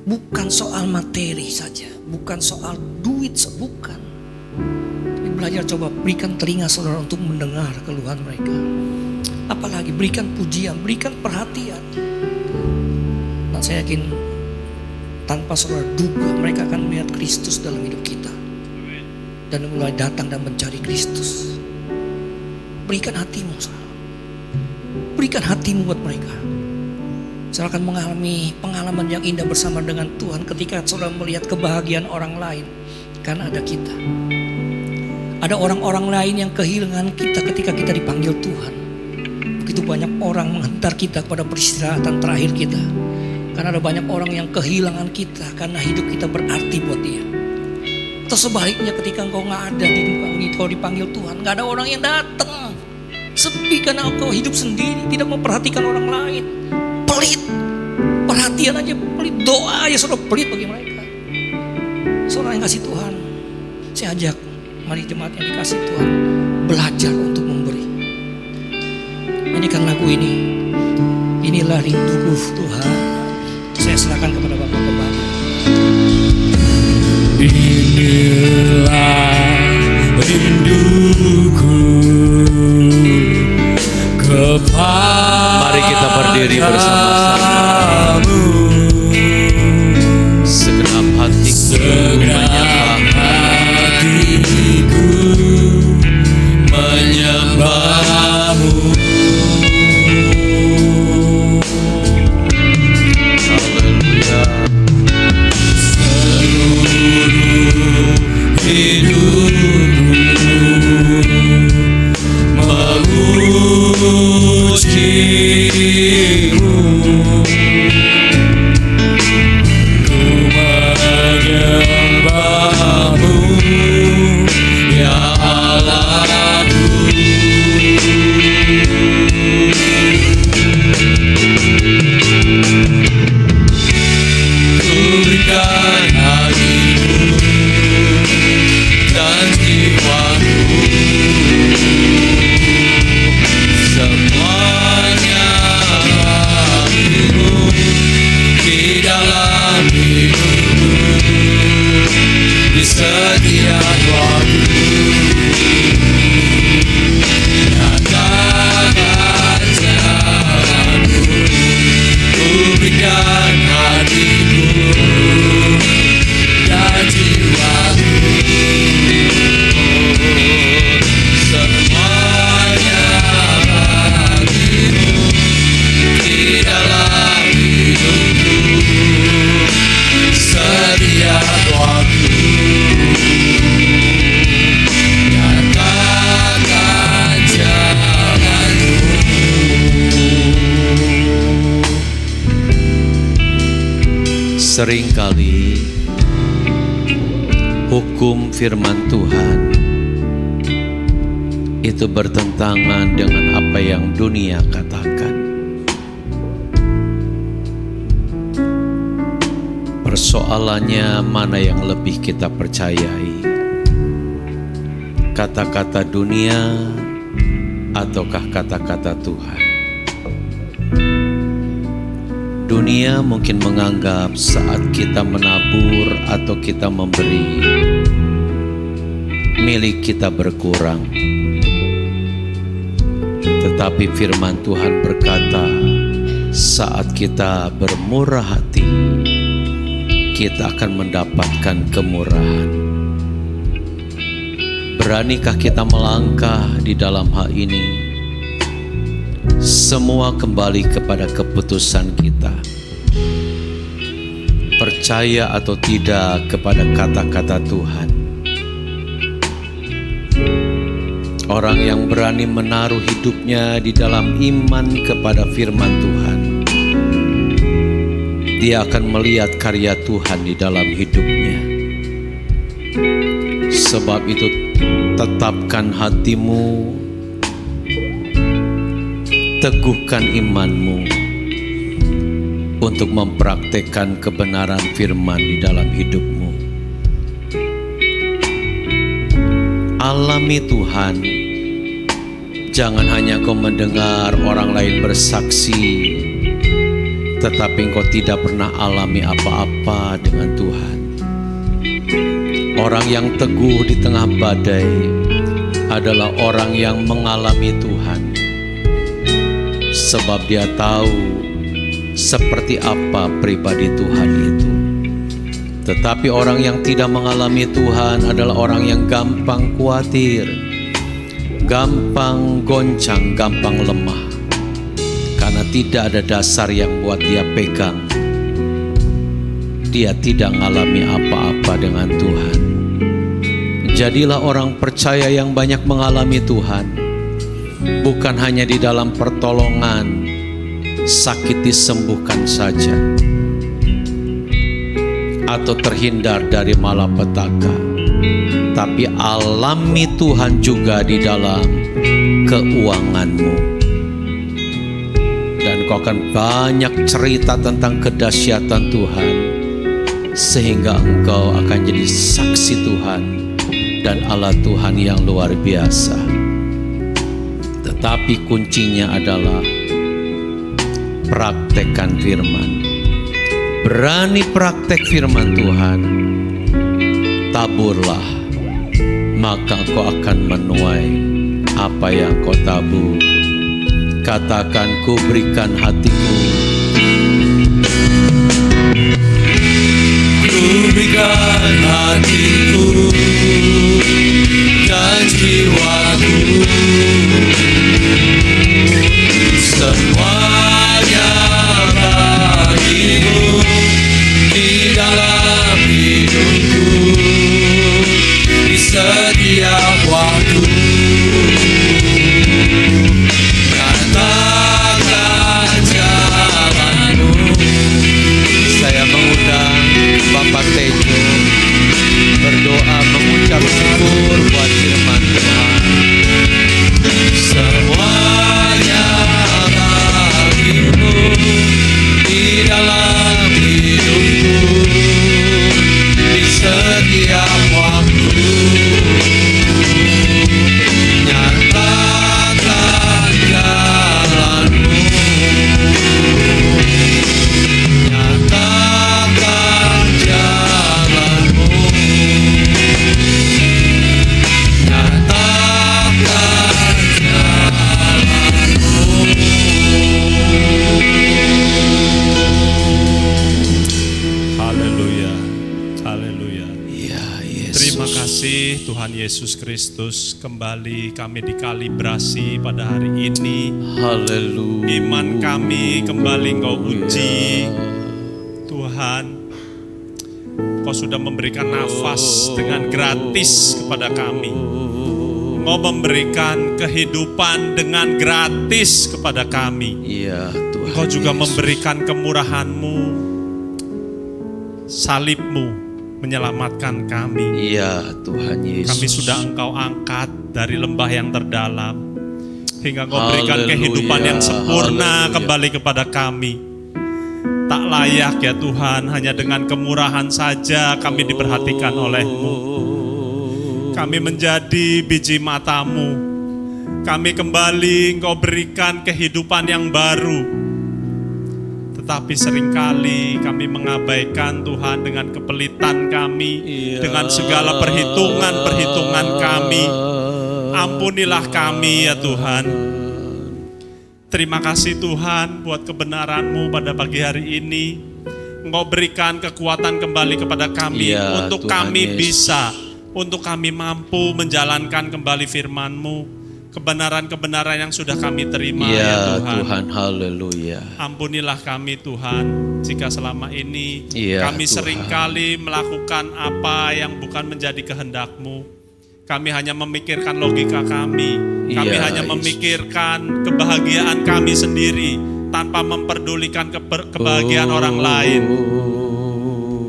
bukan soal materi saja, bukan soal duit, bukan. Tapi belajar coba berikan telinga saudara untuk mendengar keluhan mereka. Apalagi berikan pujian, berikan perhatian. Dan saya yakin tanpa saudara duga mereka akan melihat Kristus dalam hidup kita. Dan mulai datang dan mencari Kristus. Berikan hatimu saudara. Berikan hatimu buat mereka. Saudara akan mengalami pengalaman yang indah bersama dengan Tuhan ketika saudara melihat kebahagiaan orang lain. Karena ada kita. Ada orang-orang lain yang kehilangan kita ketika kita dipanggil Tuhan. Begitu banyak orang menghantar kita kepada peristirahatan terakhir kita. Karena ada banyak orang yang kehilangan kita karena hidup kita berarti buat dia. Atau sebaliknya ketika engkau gak ada di muka ini, kau dipanggil Tuhan, gak ada orang yang datang. Sepi karena engkau hidup sendiri, tidak memperhatikan orang lain. Pelit, perhatian aja pelit, doa aja saudara pelit bagi mereka. Saudara yang kasih Tuhan, saya ajak, mari jemaat yang dikasih Tuhan, belajar untuk memberi. Nyanyikan lagu ini, inilah rinduku Tuhan. Saya serahkan kepada Bapak Pembala. Inilah rinduku kepadamu. Mari kita berdiri bersama-sama. Segenap hatiku menyembahmu. Ku menyembahmu, ya Allahku. Ku berikan hatiku dan jiwaku, semuanya bagimu di dalam hidupku, di setiap waktu. Nyatakan jalanku, ku berikan hatiku dan jiwaku, semuanya bagimu di dalam hidupku, setiap waktu. Nyatakan jalanmu. Seringkali hukum firman Tuhan itu bertentangan dengan apa yang dunia katakan. Persoalannya mana yang lebih kita percayai? Kata-kata dunia ataukah kata-kata Tuhan? Dunia mungkin menganggap saat kita menabur atau kita memberi, milik kita berkurang. Tetapi firman Tuhan berkata, saat kita bermurah hati, kita akan mendapatkan kemurahan. Beranikah kita melangkah di dalam hal ini? Semua kembali kepada keputusan kita. Percaya atau tidak kepada kata-kata Tuhan. Orang yang berani menaruh hidupnya di dalam iman kepada firman Tuhan, dia akan melihat karya Tuhan di dalam hidupnya. Sebab itu tetapkan hatimu, teguhkan imanmu untuk mempraktekkan kebenaran firman di dalam hidupmu. Alami Tuhan. Jangan hanya kau mendengar orang lain bersaksi, tetapi engkau tidak pernah alami apa-apa dengan Tuhan. Orang yang teguh di tengah badai adalah orang yang mengalami Tuhan, sebab dia tahu seperti apa pribadi Tuhan itu. Tetapi orang yang tidak mengalami Tuhan adalah orang yang gampang khawatir, gampang goncang, gampang lemah, karena tidak ada dasar yang buat dia pegang. Dia tidak mengalami apa-apa dengan Tuhan. Jadilah orang percaya yang banyak mengalami Tuhan, bukan hanya di dalam pertolongan, sakit disembuhkan saja, atau terhindar dari malapetaka, tapi alami Tuhan juga di dalam keuanganmu. Dan kau akan banyak cerita tentang kedahsyatan Tuhan, sehingga engkau akan jadi saksi Tuhan dan Allah Tuhan yang luar biasa. Tetapi kuncinya adalah praktekkan firman. Berani praktek firman Tuhan, taburlah, maka kau akan menuai apa yang kau tabur. Katakan, ku berikan hatiku, ku berikan hatiku dan jiwaku, semuanya bagimu di dalam hidupku, di setiap waktu. Nyatakan Yesus Kristus, kembali kami dikalibrasi pada hari ini. Haleluya. Iman kami kembali Engkau uji. Tuhan, Engkau sudah memberikan nafas dengan gratis kepada kami. Engkau memberikan kehidupan dengan gratis kepada kami. Iya, Tuhan. Engkau juga Yesus. memberikan kemurahan-Mu, salib-Mu menyelamatkan kami. Iya, Tuhan Yesus. Kami sudah Engkau angkat dari lembah yang terdalam, hingga Engkau berikan Haleluya, kehidupan yang sempurna haleluya. kembali kepada kami. Tak layak ya Tuhan, hanya dengan kemurahan saja kami diperhatikan oleh-Mu. Kami menjadi biji mata-Mu. Kami kembali Engkau berikan kehidupan yang baru. Tetapi seringkali kami mengabaikan Tuhan dengan kepelitan kami, dengan segala perhitungan-perhitungan kami. Ampunilah kami ya Tuhan. Terima kasih Tuhan buat kebenaran-Mu pada pagi hari ini. Engkau berikan kekuatan kembali kepada kami Iya, untuk Tuhan kami Yesus. bisa, untuk kami mampu menjalankan kembali firman-Mu, kebenaran-kebenaran yang sudah kami terima ya Iya, Tuhan. Tuhan. Haleluya. Ampunilah kami Tuhan, jika selama ini Iya, kami Tuhan. seringkali melakukan apa yang bukan menjadi kehendak-Mu. Kami hanya memikirkan logika kami. Kami Iya, hanya Yesus. memikirkan kebahagiaan kami sendiri tanpa memperdulikan kebahagiaan orang lain.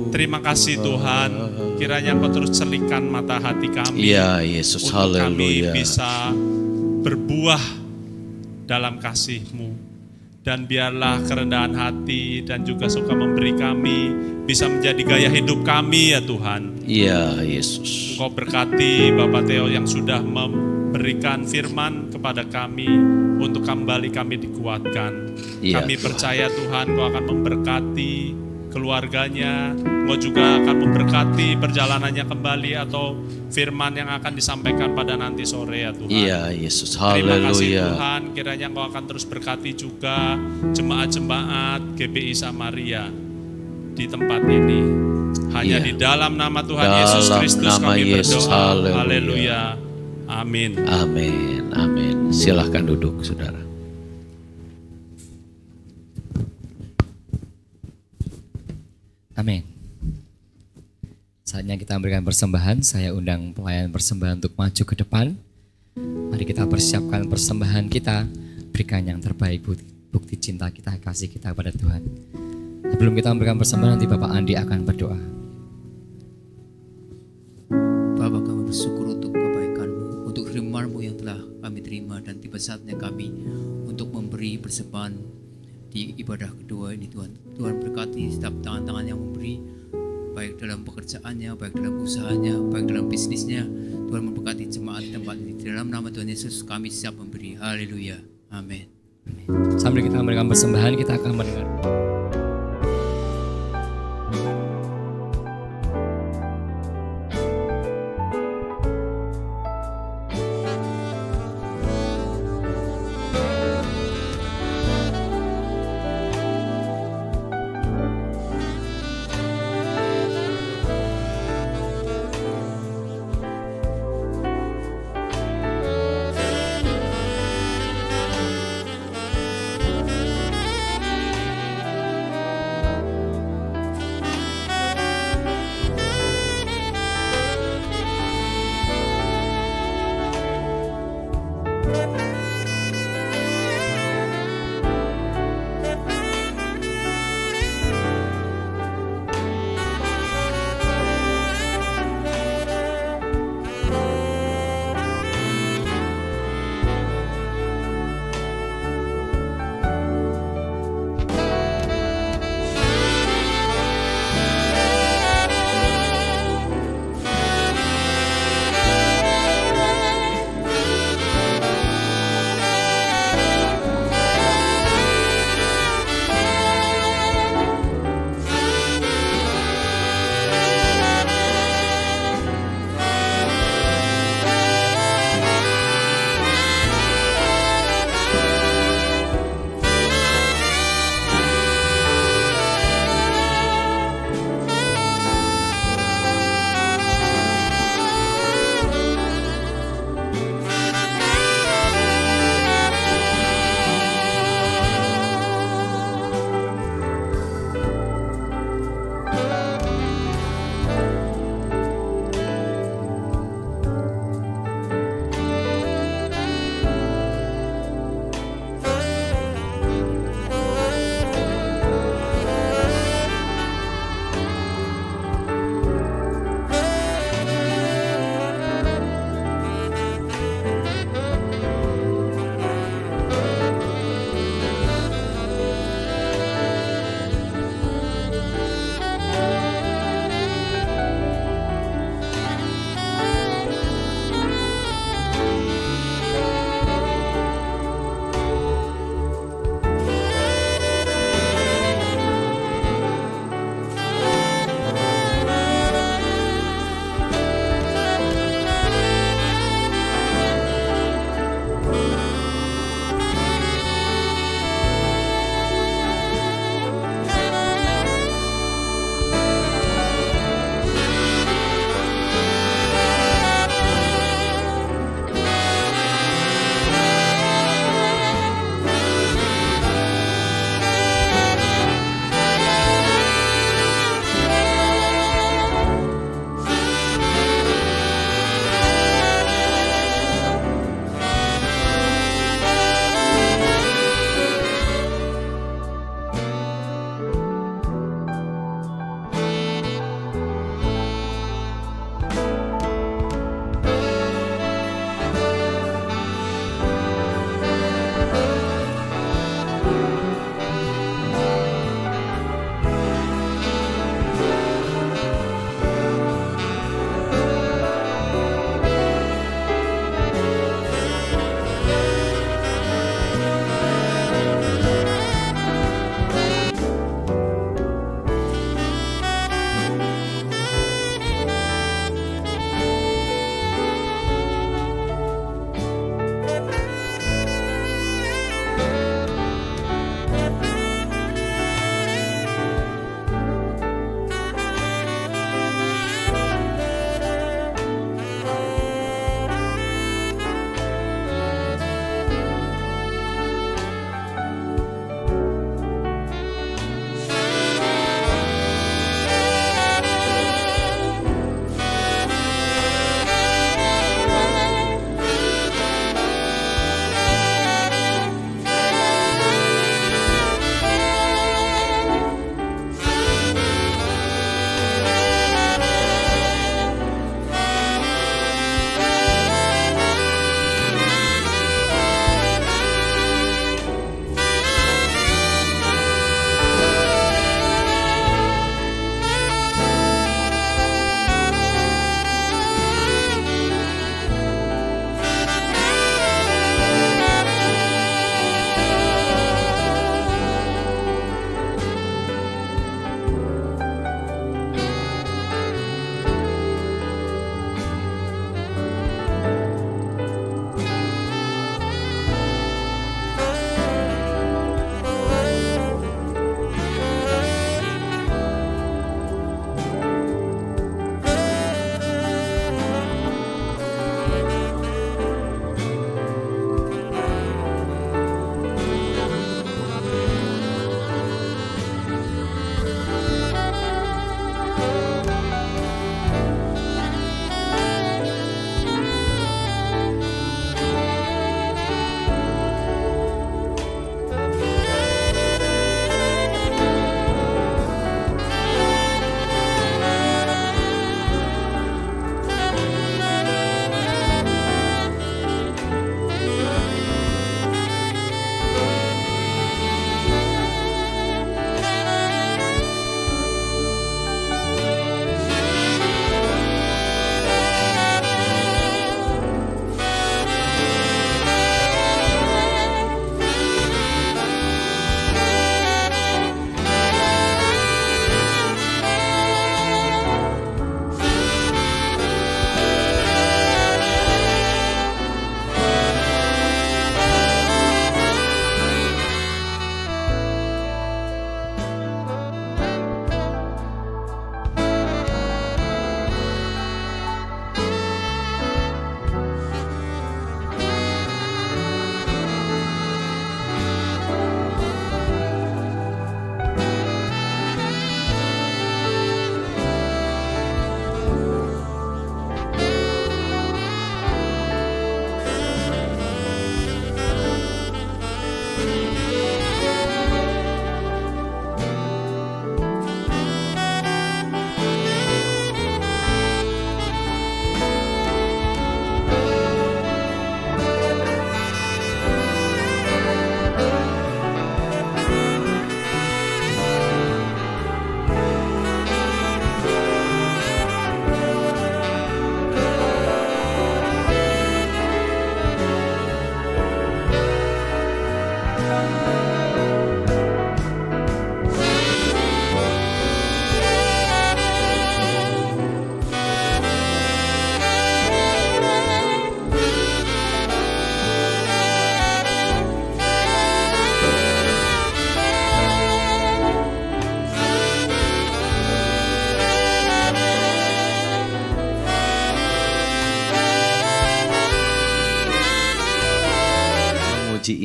Terima kasih Tuhan, kiranya Engkau terus celingkan mata hati kami. Iya, Yesus. Untuk kami Haleluya. bisa berbuah dalam kasih-Mu. Dan biarlah kerendahan hati dan juga suka memberi kami bisa menjadi gaya hidup kami ya Tuhan. Iya, Yesus. Engkau berkati Bapak Theo yang sudah memberikan firman kepada kami untuk kembali kami dikuatkan. Iya, Kami Tuhan. percaya Tuhan Engkau akan memberkati keluarganya, Engkau juga akan memberkati perjalanannya kembali atau firman yang akan disampaikan pada nanti sore ya Tuhan. Iya, Yesus. Terima kasih Haleluya. Tuhan, kiranya Engkau akan terus berkati juga jemaat-jemaat GBI Samaria di tempat ini. Hanya Iya. di dalam nama Tuhan Dalam Yesus Kristus nama kami Yesus. berdoa. Haleluya. Haleluya. Amin. Amin. Amin. Silahkan duduk, saudara. Amin. Saatnya kita memberikan persembahan. Saya undang pelayan persembahan untuk maju ke depan. Mari kita persiapkan persembahan kita. Berikan yang terbaik, bukti cinta kita, kasih kita kepada Tuhan. Sebelum kita memberikan persembahan, nanti Bapak Andi akan berdoa. Bapa, kami bersyukur untuk kebaikan-Mu, untuk firman-Mu yang telah kami terima, dan tiba saatnya kami untuk memberi persembahan di ibadah kedua ini Tuhan. Tuhan berkati setiap tangan-tangan yang memberi, baik dalam pekerjaannya, baik dalam usahanya, baik dalam bisnisnya. Tuhan memberkati jemaat di tempat ini. Di dalam nama Tuhan Yesus kami siap memberi. Haleluya. Amin. Sambil kita memberikan persembahan, kita akan mendengar.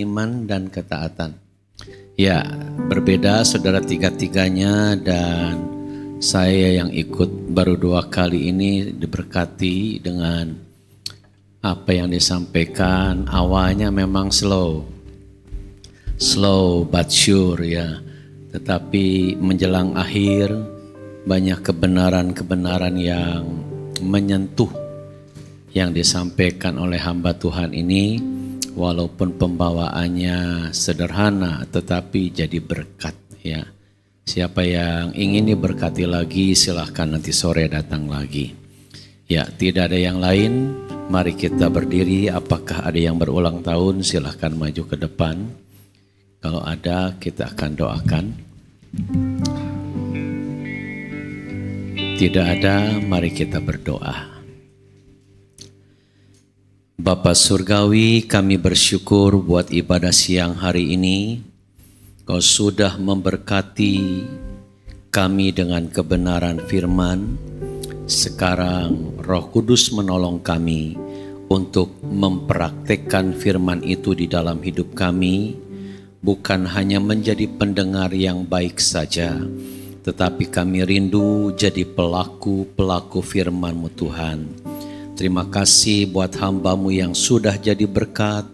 iman dan ketaatan. Ya, berbeda saudara tiga-tiganya, dan saya yang ikut baru 2 kali ini diberkati dengan apa yang disampaikan. Awalnya memang slow but sure ya, tetapi menjelang akhir banyak kebenaran-kebenaran yang menyentuh yang disampaikan oleh hamba Tuhan ini, walaupun pembawaannya sederhana tetapi jadi berkat ya. Siapa yang ingin diberkati lagi silahkan nanti sore datang lagi. Ya, tidak ada yang lain, mari kita berdiri. Apakah ada yang berulang tahun? Silahkan maju ke depan. Kalau ada kita akan doakan. Tidak ada, mari kita berdoa. Bapa Surgawi, kami bersyukur buat ibadah siang hari ini. Kau sudah memberkati kami dengan kebenaran firman. Sekarang Roh Kudus menolong kami untuk mempraktekkan firman itu di dalam hidup kami. Bukan hanya menjadi pendengar yang baik saja, tetapi kami rindu jadi pelaku-pelaku firman-Mu Tuhan. Terima kasih buat hamba-Mu yang sudah jadi berkat.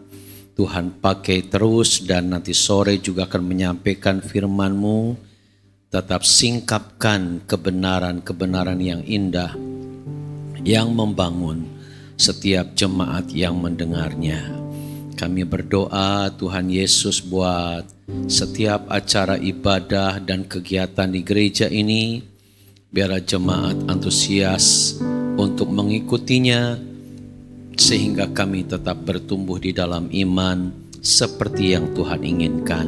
Tuhan pakai terus, dan nanti sore juga akan menyampaikan firman-Mu. Tetap singkapkan kebenaran-kebenaran yang indah, yang membangun setiap jemaat yang mendengarnya. Kami berdoa Tuhan Yesus buat setiap acara ibadah dan kegiatan di gereja ini, biar jemaat antusias untuk mengikutinya, sehingga kami tetap bertumbuh di dalam iman seperti yang Tuhan inginkan.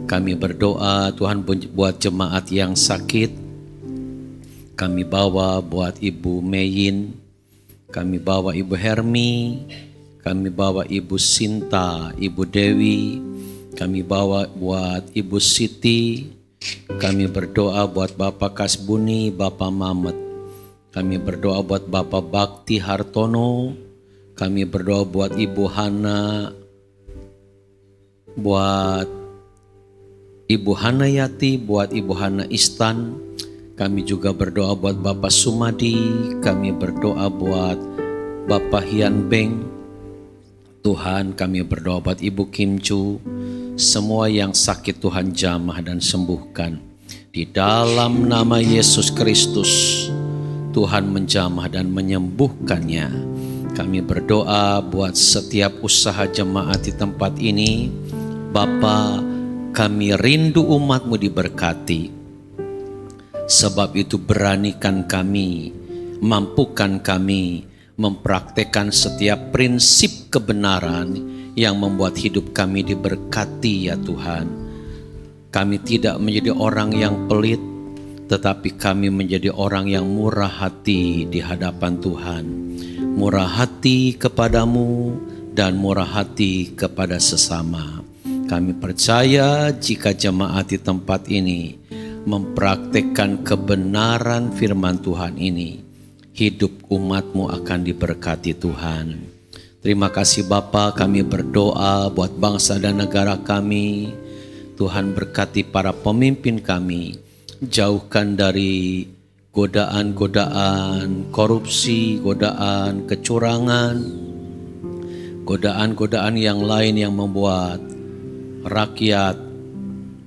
Kami berdoa Tuhan buat jemaat yang sakit, kami bawa buat Ibu Meyin, kami bawa Ibu Hermi, kami bawa Ibu Sinta, Ibu Dewi, kami bawa buat Ibu Siti, kami berdoa buat Bapak Kasbuni, Bapak Mamet, kami berdoa buat Bapak Bakti Hartono, kami berdoa buat Ibu Hana, buat Ibu Hana Yati, buat Ibu Hana Istan, kami juga berdoa buat Bapak Sumadi, kami berdoa buat Bapak Hian Beng. Tuhan, kami berdoa buat Ibu Kim Chu, semua yang sakit Tuhan jamah dan sembuhkan. Di dalam nama Yesus Kristus, Tuhan menjamah dan menyembuhkannya. Kami berdoa buat setiap usaha jemaat di tempat ini. Bapa, kami rindu umat-Mu diberkati. Sebab itu beranikan kami, mampukan kami mempraktekkan setiap prinsip kebenaran yang membuat hidup kami diberkati ya Tuhan. Kami tidak menjadi orang yang pelit, tetapi kami menjadi orang yang murah hati di hadapan Tuhan. Murah hati kepadamu dan murah hati kepada sesama. Kami percaya jika jemaat di tempat ini mempraktekkan kebenaran firman Tuhan ini, hidup umat-Mu akan diberkati Tuhan. Terima kasih Bapa, kami berdoa buat bangsa dan negara kami. Tuhan berkati para pemimpin kami, jauhkan dari godaan-godaan korupsi, godaan kecurangan, godaan-godaan yang lain yang membuat rakyat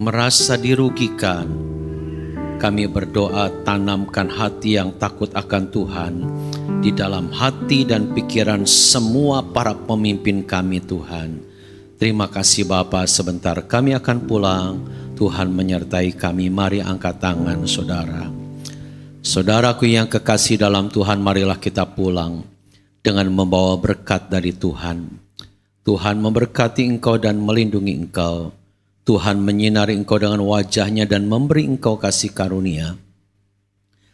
merasa dirugikan. Kami berdoa tanamkan hati yang takut akan Tuhan di dalam hati dan pikiran semua para pemimpin kami Tuhan. Terima kasih Bapa, sebentar kami akan pulang. Tuhan menyertai kami. Mari angkat tangan saudara. Saudaraku yang kekasih dalam Tuhan, marilah kita pulang dengan membawa berkat dari Tuhan. Tuhan memberkati engkau dan melindungi engkau. Tuhan menyinari engkau dengan wajah-Nya dan memberi engkau kasih karunia.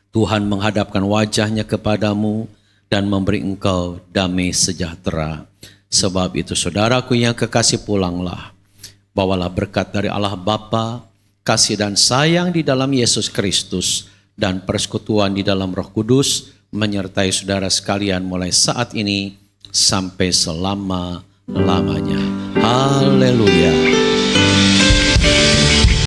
Tuhan menghadapkan wajah-Nya kepadamu dan memberi engkau damai sejahtera. Sebab itu saudaraku yang kekasih, pulanglah. Bawalah berkat dari Allah Bapa, kasih dan sayang di dalam Yesus Kristus, dan persekutuan di dalam Roh Kudus menyertai saudara sekalian mulai saat ini sampai selama-lamanya. Haleluya.